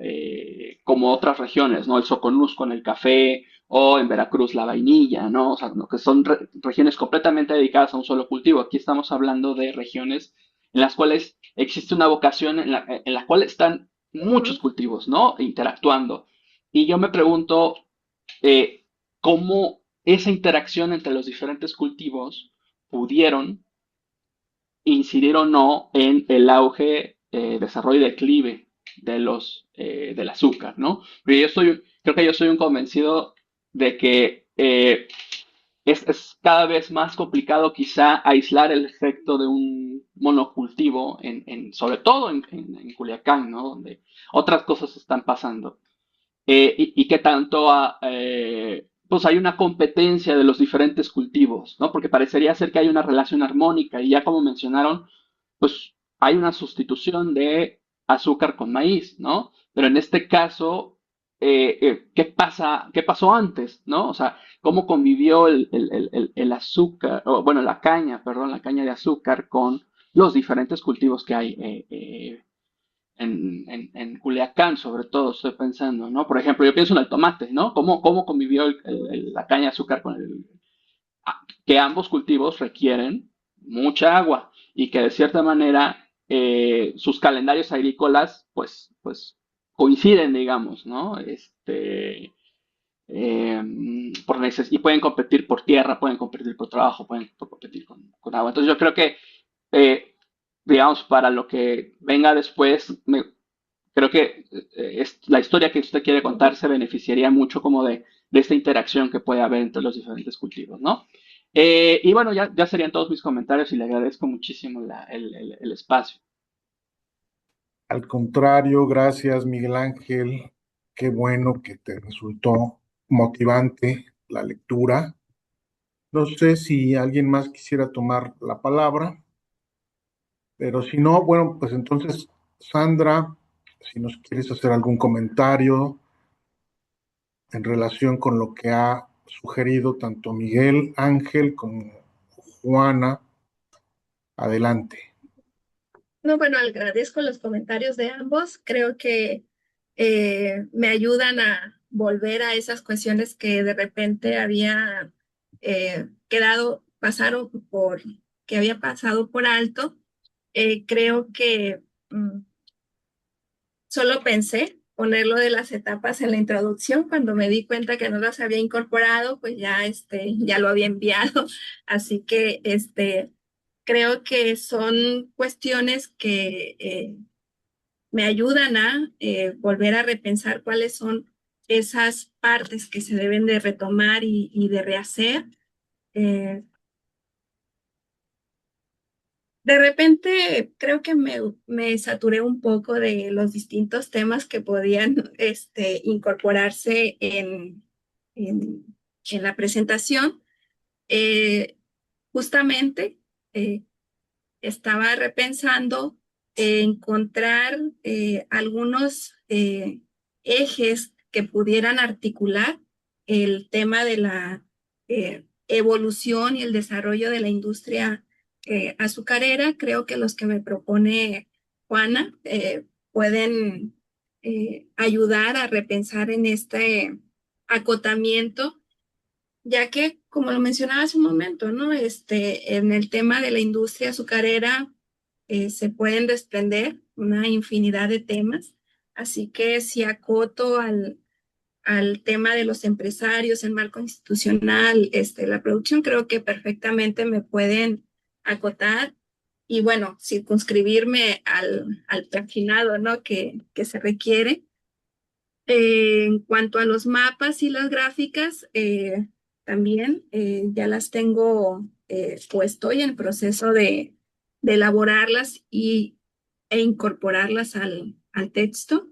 como otras regiones, ¿no? El Soconusco en el café o en Veracruz la vainilla, ¿no? O sea, que son regiones completamente dedicadas a un solo cultivo. Aquí estamos hablando de regiones en las cuales existe una vocación en la cual están muchos Ujú. cultivos, ¿no? Interactuando. Y yo me pregunto, eh, cómo esa interacción entre los diferentes cultivos pudieron incidir o no en el auge, desarrollo y declive del azúcar, ¿no? Pero creo que yo soy un convencido de que es cada vez más complicado quizá aislar el efecto de un monocultivo, sobre todo en Culiacán, ¿no? Donde otras cosas están pasando y qué tanto pues hay una competencia de los diferentes cultivos, ¿no? Porque parecería ser que hay una relación armónica y ya como mencionaron, pues hay una sustitución de azúcar con maíz, ¿no? Pero en este caso, ¿qué pasó antes, ¿no? O sea, ¿cómo convivió el azúcar, o bueno, la caña, perdón, la caña de azúcar con los diferentes cultivos que hay en Culiacán, sobre todo, estoy pensando, ¿no? Por ejemplo, yo pienso en el tomate, ¿no? ¿Cómo convivió la caña de azúcar con que ambos cultivos requieren mucha agua y que de cierta manera sus calendarios agrícolas, pues coinciden, digamos, ¿no? Y pueden competir por tierra, pueden competir por trabajo, pueden competir con agua. Entonces yo creo que, eh, digamos, para lo que venga después, creo que la historia que usted quiere contar se beneficiaría mucho como de esta interacción que puede haber entre los diferentes cultivos, ¿no? Y bueno, ya serían todos mis comentarios y le agradezco muchísimo el espacio. Al contrario, gracias, Miguel Ángel. Qué bueno que te resultó motivante la lectura. No sé si alguien más quisiera tomar la palabra, pero si no, bueno, pues entonces, Sandra, si nos quieres hacer algún comentario en relación con lo que ha sugerido tanto Miguel Ángel como Juana, adelante. No, bueno, agradezco los comentarios de ambos. Creo que me ayudan a volver a esas cuestiones que de repente había que había pasado por alto. Creo que solo pensé ponerlo de las etapas en la introducción. Cuando me di cuenta que no las había incorporado, pues ya, ya lo había enviado. Así que creo que son cuestiones que me ayudan a volver a repensar cuáles son esas partes que se deben de retomar y de rehacer. Eh, de repente creo que me saturé un poco de los distintos temas que podían incorporarse en, en la presentación. Eh, Justamente eh, estaba repensando encontrar algunos ejes que pudieran articular el tema de la evolución y el desarrollo de la industria azucarera, creo que los que me propone Juana pueden ayudar a repensar en este acotamiento, ya que, como lo mencionaba hace un momento, ¿no? En el tema de la industria azucarera se pueden desprender una infinidad de temas, así que si acoto al tema de los empresarios, el marco institucional, la producción, creo que perfectamente me pueden acotar y, bueno, circunscribirme al perfilado, ¿no? que se requiere. En cuanto a los mapas y las gráficas, también ya las tengo o estoy en proceso de elaborarlas e incorporarlas al texto.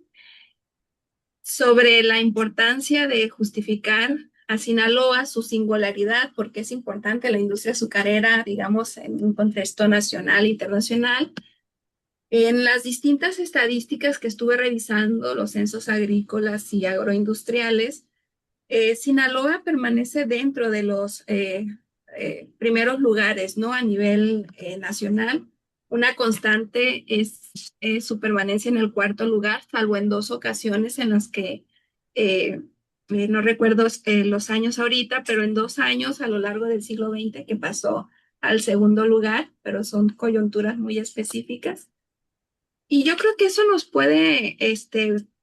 Sobre la importancia de justificar a Sinaloa su singularidad, porque es importante la industria azucarera, digamos, en un contexto nacional e internacional. En las distintas estadísticas que estuve revisando, los censos agrícolas y agroindustriales, Sinaloa permanece dentro de los primeros lugares, ¿no? A nivel nacional. Una constante es su permanencia en el cuarto lugar, salvo en 2 ocasiones en las que no recuerdo los años ahorita, pero en 2 años a lo largo del siglo XX que pasó al segundo lugar, pero son coyunturas muy específicas. Y yo creo que eso nos puede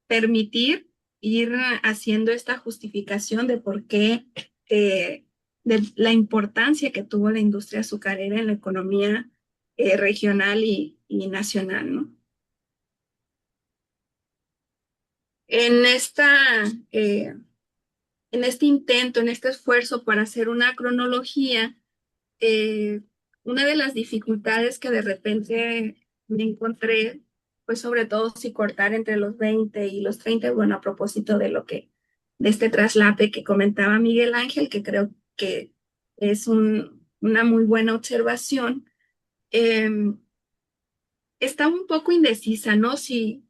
permitir ir haciendo esta justificación de por qué, de la importancia que tuvo la industria azucarera en la economía regional y nacional, ¿no? En en este intento, en este esfuerzo para hacer una cronología, una de las dificultades que de repente me encontré, pues sobre todo si cortar entre los 20 y los 30, bueno, a propósito de este traslape que comentaba Miguel Ángel, que creo que es una muy buena observación, eh, estaba un poco indecisa, ¿no? Si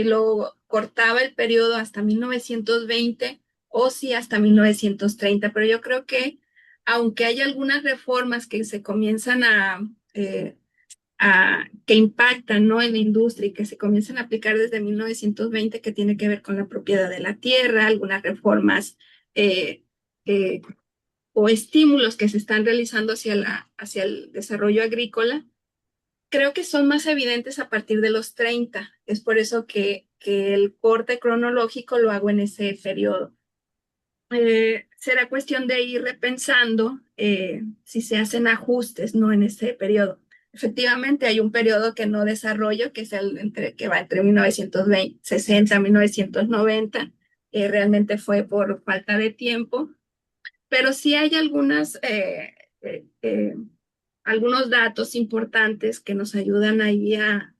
lo cortaba el periodo hasta 1920 o si hasta 1930, pero yo creo que aunque hay algunas reformas que se comienzan que impactan, ¿no? En la industria y que se comienzan a aplicar desde 1920, que tiene que ver con la propiedad de la tierra, algunas reformas eh, eh, o estímulos que se están realizando hacia el desarrollo agrícola, creo que son más evidentes a partir de los 30. Es por eso que el corte cronológico lo hago en ese periodo. Será cuestión de ir repensando si se hacen ajustes, ¿no? En ese periodo. Efectivamente, hay un periodo que no desarrollo, que es que va entre 1960 y 1990. Realmente fue por falta de tiempo, pero sí hay algunos datos importantes que nos ayudan ahí a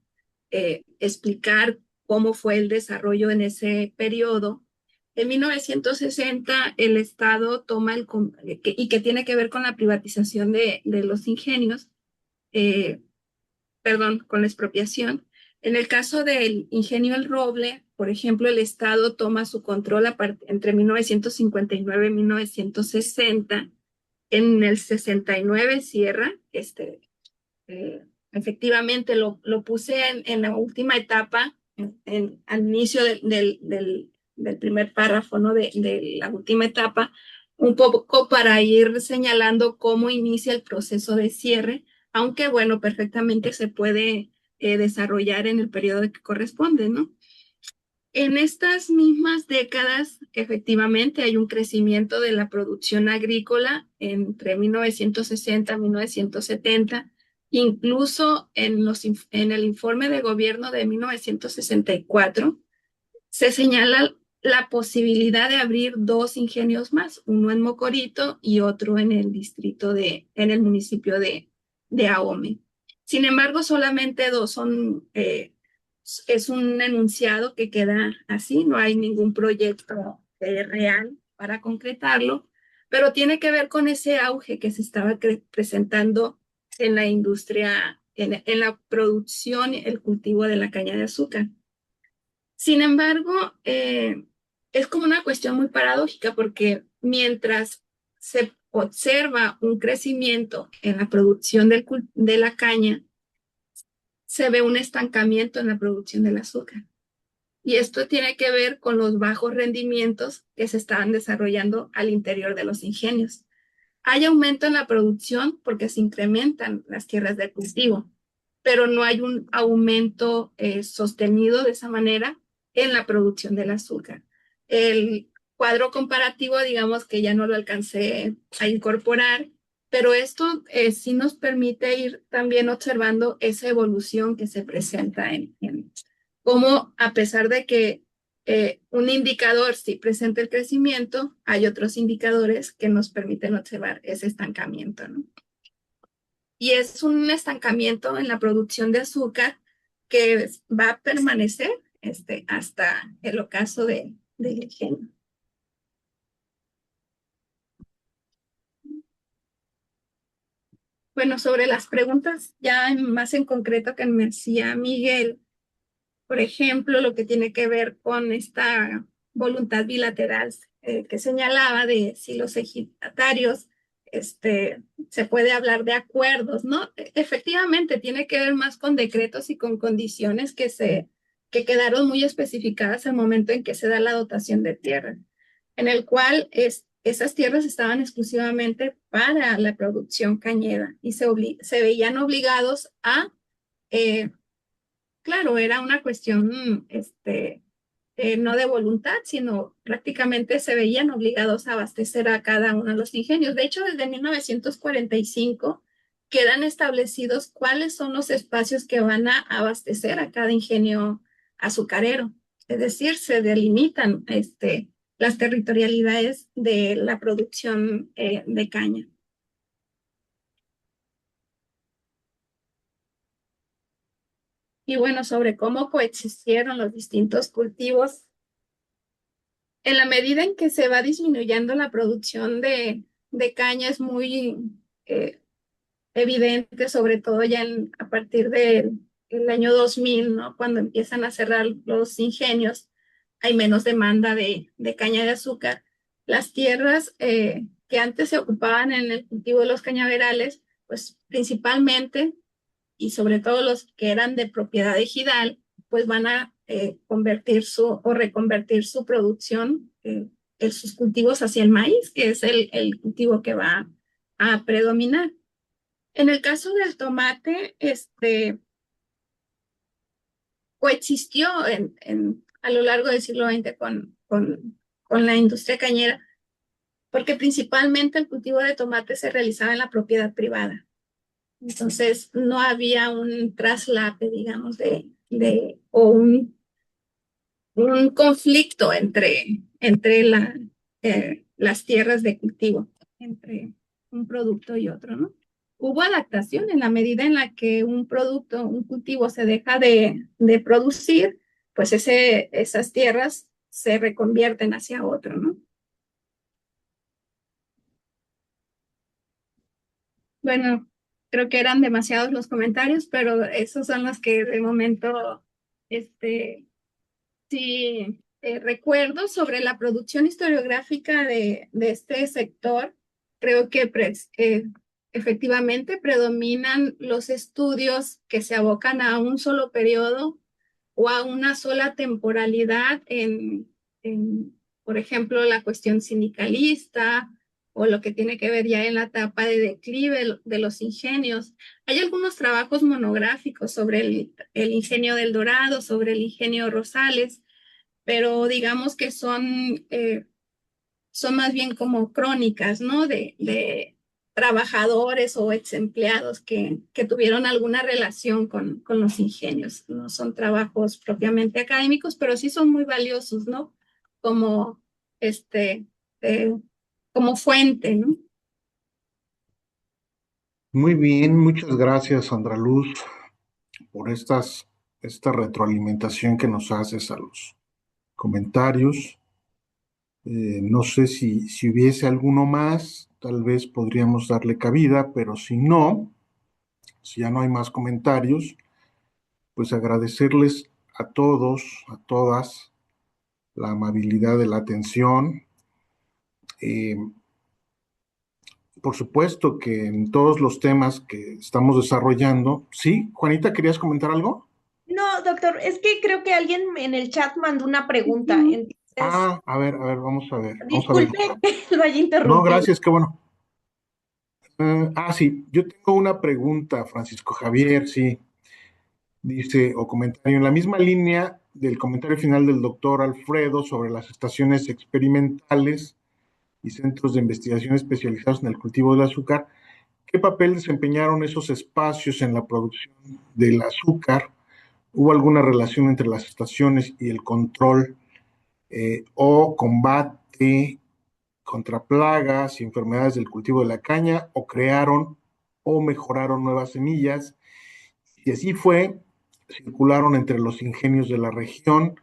explicar cómo fue el desarrollo en ese periodo. En 1960 el Estado toma y que tiene que ver con la privatización de los ingenios, eh, perdón, con la expropiación. En el caso del ingenio El Roble, por ejemplo, el Estado toma su control entre 1959 y 1960. En el 69 cierra, efectivamente lo puse en la última etapa, al inicio del primer párrafo, ¿no? De la última etapa, un poco para ir señalando cómo inicia el proceso de cierre, aunque bueno, perfectamente se puede desarrollar en el periodo que corresponde, ¿no? En estas mismas décadas, efectivamente, hay un crecimiento de la producción agrícola entre 1960 y 1970. Incluso en el informe de gobierno de 1964 se señala la posibilidad de abrir 2 ingenios más, uno en Mocorito y otro en en el municipio de Ahome. Sin embargo, solamente 2 es un enunciado que queda así, no hay ningún proyecto real para concretarlo, pero tiene que ver con ese auge que se estaba presentando en la industria, en la producción y el cultivo de la caña de azúcar. Sin embargo, es como una cuestión muy paradójica porque mientras se observa un crecimiento en la producción de la caña, se ve un estancamiento en la producción del azúcar. Y esto tiene que ver con los bajos rendimientos que se estaban desarrollando al interior de los ingenios. Hay aumento en la producción porque se incrementan las tierras de cultivo, pero no hay un aumento sostenido de esa manera en la producción del azúcar. El cuadro comparativo, digamos que ya no lo alcancé a incorporar, pero esto sí nos permite ir también observando esa evolución que se presenta en cómo, a pesar de que un indicador sí presenta el crecimiento, hay otros indicadores que nos permiten observar ese estancamiento, ¿no? Y es un estancamiento en la producción de azúcar que va a permanecer hasta el ocaso del ingenio. Bueno, sobre las preguntas ya más en concreto que me hacía Miguel, por ejemplo, lo que tiene que ver con esta voluntad bilateral que señalaba de si los ejidatarios se puede hablar de acuerdos, ¿no? Efectivamente, tiene que ver más con decretos y con condiciones que quedaron muy especificadas al momento en que se da la dotación de tierra, en el cual esas tierras estaban exclusivamente para la producción cañera y se veían obligados a claro, era una cuestión, no de voluntad, sino prácticamente se veían obligados a abastecer a cada uno de los ingenios. De hecho, desde 1945 quedan establecidos cuáles son los espacios que van a abastecer a cada ingenio azucarero. Es decir, se delimitan las territorialidades de la producción de caña. Y bueno, sobre cómo coexistieron los distintos cultivos, en la medida en que se va disminuyendo la producción de caña, es muy evidente, sobre todo ya a partir del año 2000, ¿no? Cuando empiezan a cerrar los ingenios, hay menos demanda de caña de azúcar. Las tierras que antes se ocupaban en el cultivo de los cañaverales, pues principalmente y sobre todo los que eran de propiedad ejidal, pues van a convertir o reconvertir su producción en sus cultivos hacia el maíz, que es el cultivo que va a predominar. En el caso del tomate, coexistió a lo largo del siglo XX con la industria cañera, porque principalmente el cultivo de tomate se realizaba en la propiedad privada. Entonces, no había un traslape, digamos, o un conflicto entre las tierras de cultivo, entre un producto y otro, ¿no? Hubo adaptación en la medida en la que un producto, un cultivo se deja de producir, pues esas tierras se reconvierten hacia otro, ¿no? Bueno, creo que eran demasiados los comentarios, pero esos son los que de momento, sí, recuerdo sobre la producción historiográfica de este sector. Creo que efectivamente predominan los estudios que se abocan a un solo periodo o a una sola temporalidad por ejemplo, la cuestión sindicalista o lo que tiene que ver ya en la etapa de declive de los ingenios. Hay algunos trabajos monográficos sobre el ingenio del Dorado, sobre el ingenio Rosales, pero digamos que son más bien como crónicas, ¿no? De trabajadores o ex empleados que tuvieron alguna relación con los ingenios. No son trabajos propiamente académicos, pero sí son muy valiosos, ¿no? Como, este, eh, como fuente, ¿no? Muy bien, muchas gracias, Sandra Luz, por esta retroalimentación que nos haces a los comentarios. No sé si hubiese alguno más, tal vez podríamos darle cabida, pero si no, si ya no hay más comentarios, pues agradecerles a todos, a todas, la amabilidad de la atención. por supuesto que en todos los temas que estamos desarrollando. Sí, Juanita, ¿querías comentar algo? No, doctor, es que creo que alguien en el chat mandó una pregunta, Ujú. entonces, Vamos a ver, vamos a ver. disculpe que lo haya No, interrumpido. gracias, qué bueno. Sí, yo tengo una pregunta, Francisco Javier, sí, dice, o comentario, en la misma línea del comentario final del doctor Alfredo sobre las estaciones experimentales y centros de investigación especializados en el cultivo del azúcar, ¿qué papel desempeñaron esos espacios en la producción del azúcar? ¿Hubo alguna relación entre las estaciones y el control o combate contra plagas y enfermedades del cultivo de la caña, o crearon o mejoraron nuevas semillas? Y así fue, circularon entre los ingenios de la región.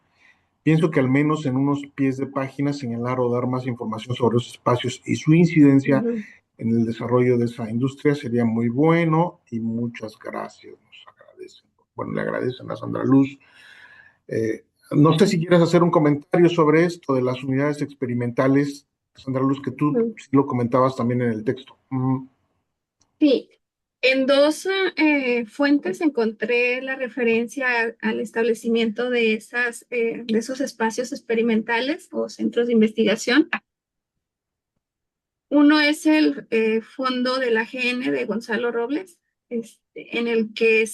Pienso que al menos en unos pies de página señalar o dar más información sobre esos espacios y su incidencia Ujú. en el desarrollo de esa industria sería muy bueno, y muchas gracias. Nos agradecen. Bueno, le agradecen a Sandra Luz. Eh, no sé si quieres hacer un comentario sobre esto de las unidades experimentales, Sandra Luz, que tú Ujú. sí lo comentabas también en el texto. Sí, en dos fuentes encontré la referencia al establecimiento de de esos espacios experimentales o centros de investigación. Uno es el fondo de la AGN de Gonzalo Robles, en el que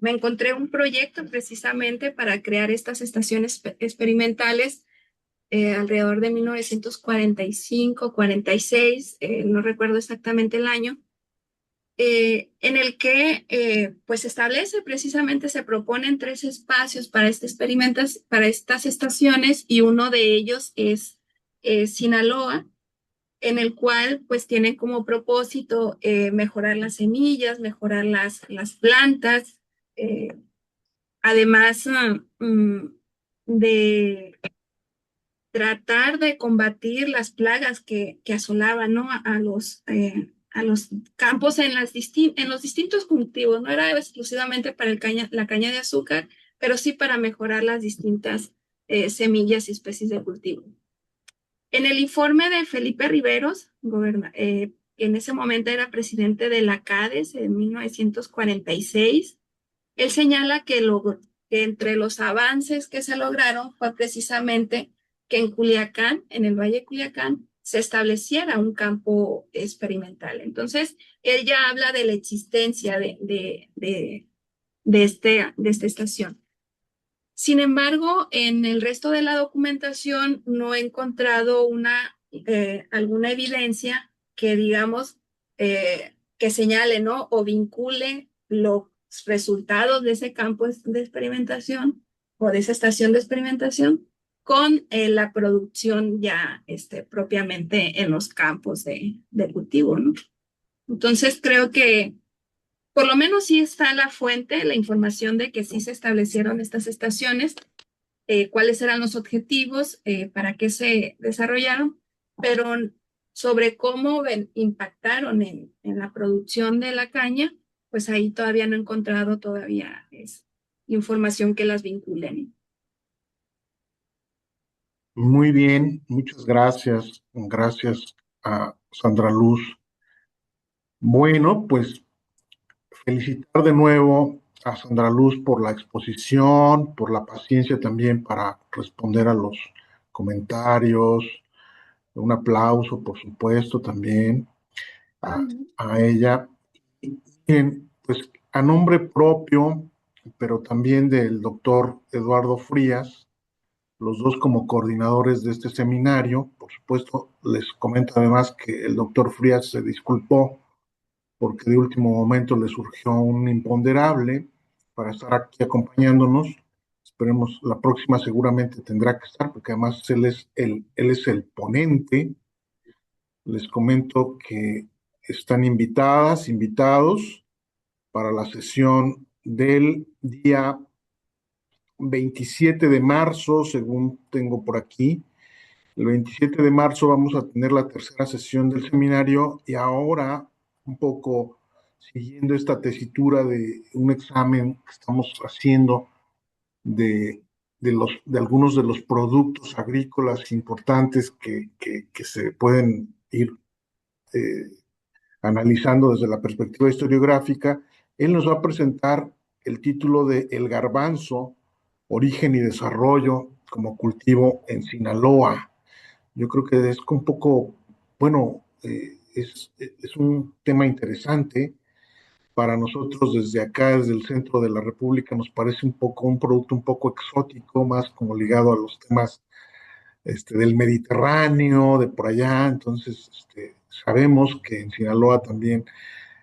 me encontré un proyecto precisamente para crear estas estaciones experimentales alrededor de 1945, 46, no recuerdo exactamente el año, en el que pues establece precisamente, se proponen tres espacios para para estas estaciones, y uno de ellos es Sinaloa, en el cual pues tienen como propósito mejorar las semillas, mejorar las plantas, eh, además de tratar de combatir las plagas que asolaban, ¿no? A los campos en en los distintos cultivos. No era exclusivamente para la caña de azúcar, pero sí para mejorar las distintas semillas y especies de cultivo. En el informe de Felipe Riveros, en ese momento era presidente de la CADES en 1946, él señala que entre los avances que se lograron fue precisamente que en Culiacán, en el Valle de Culiacán, se estableciera un campo experimental. Entonces, él ya habla de la existencia de esta estación. Sin embargo, en el resto de la documentación no he encontrado alguna evidencia que, digamos, que señale, ¿no? O vincule los resultados de ese campo de experimentación o de esa estación de experimentación con la producción ya propiamente en los campos de cultivo, ¿no? Entonces, creo que por lo menos sí está la fuente, la información de que sí se establecieron estas estaciones, cuáles eran los objetivos, para qué se desarrollaron, pero sobre cómo impactaron en la producción de la caña, pues ahí todavía no he encontrado todavía información que las vinculen. Muy bien, muchas gracias. Gracias a Sandra Luz. Bueno, pues felicitar de nuevo a Sandra Luz por la exposición, por la paciencia también para responder a los comentarios. Un aplauso, por supuesto, también a, a ella. Y bien, pues a nombre propio, pero también del doctor Eduardo Frías, los dos como coordinadores de este seminario. Por supuesto, les comento además que el doctor Frías se disculpó porque de último momento le surgió un imponderable para estar aquí acompañándonos. Esperemos la próxima seguramente tendrá que estar, porque además él es el ponente. Les comento que están invitados para la sesión del día 27 de marzo, según tengo por aquí. El 27 de marzo vamos a tener la tercera sesión del seminario, y ahora un poco siguiendo esta tesitura de un examen que estamos haciendo de, de algunos de los productos agrícolas importantes que se pueden ir analizando desde la perspectiva historiográfica. Él nos va a presentar el título de El garbanzo, origen y desarrollo como cultivo en Sinaloa. Yo creo que es un poco, bueno, es un tema interesante. Para nosotros desde acá, desde el centro de la República, nos parece un producto un poco exótico, más como ligado a los temas del Mediterráneo, de por allá. Entonces, sabemos que en Sinaloa también,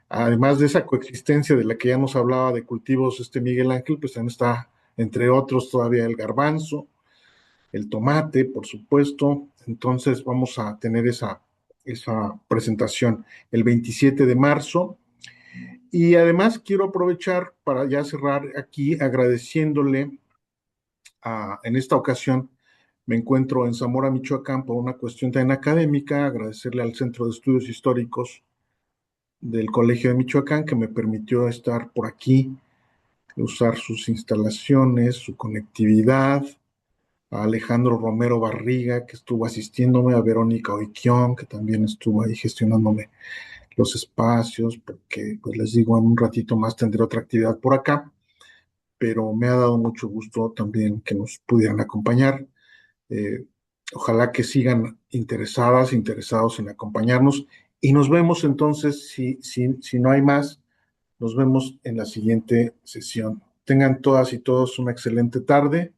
además de esa coexistencia de la que ya nos hablaba de cultivos Miguel Ángel, pues también está, entre otros, todavía el garbanzo, el tomate, por supuesto. Entonces vamos a tener esa presentación el 27 de marzo. Y además quiero aprovechar para ya cerrar aquí agradeciéndole en esta ocasión me encuentro en Zamora, Michoacán, por una cuestión también académica, agradecerle al Centro de Estudios Históricos del Colegio de Michoacán que me permitió estar por aquí, usar sus instalaciones, su conectividad, a Alejandro Romero Barriga, que estuvo asistiéndome, a Verónica Oiquión, que también estuvo ahí gestionándome los espacios, porque, pues les digo, en un ratito más tendré otra actividad por acá, pero me ha dado mucho gusto también que nos pudieran acompañar. Eh, Ojalá que sigan interesados en acompañarnos y nos vemos entonces, si no hay más, nos vemos en la siguiente sesión. Tengan todas y todos una excelente tarde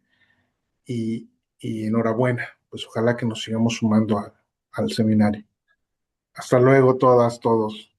y, y enhorabuena. Pues ojalá que nos sigamos sumando al seminario. Hasta luego todas, todos.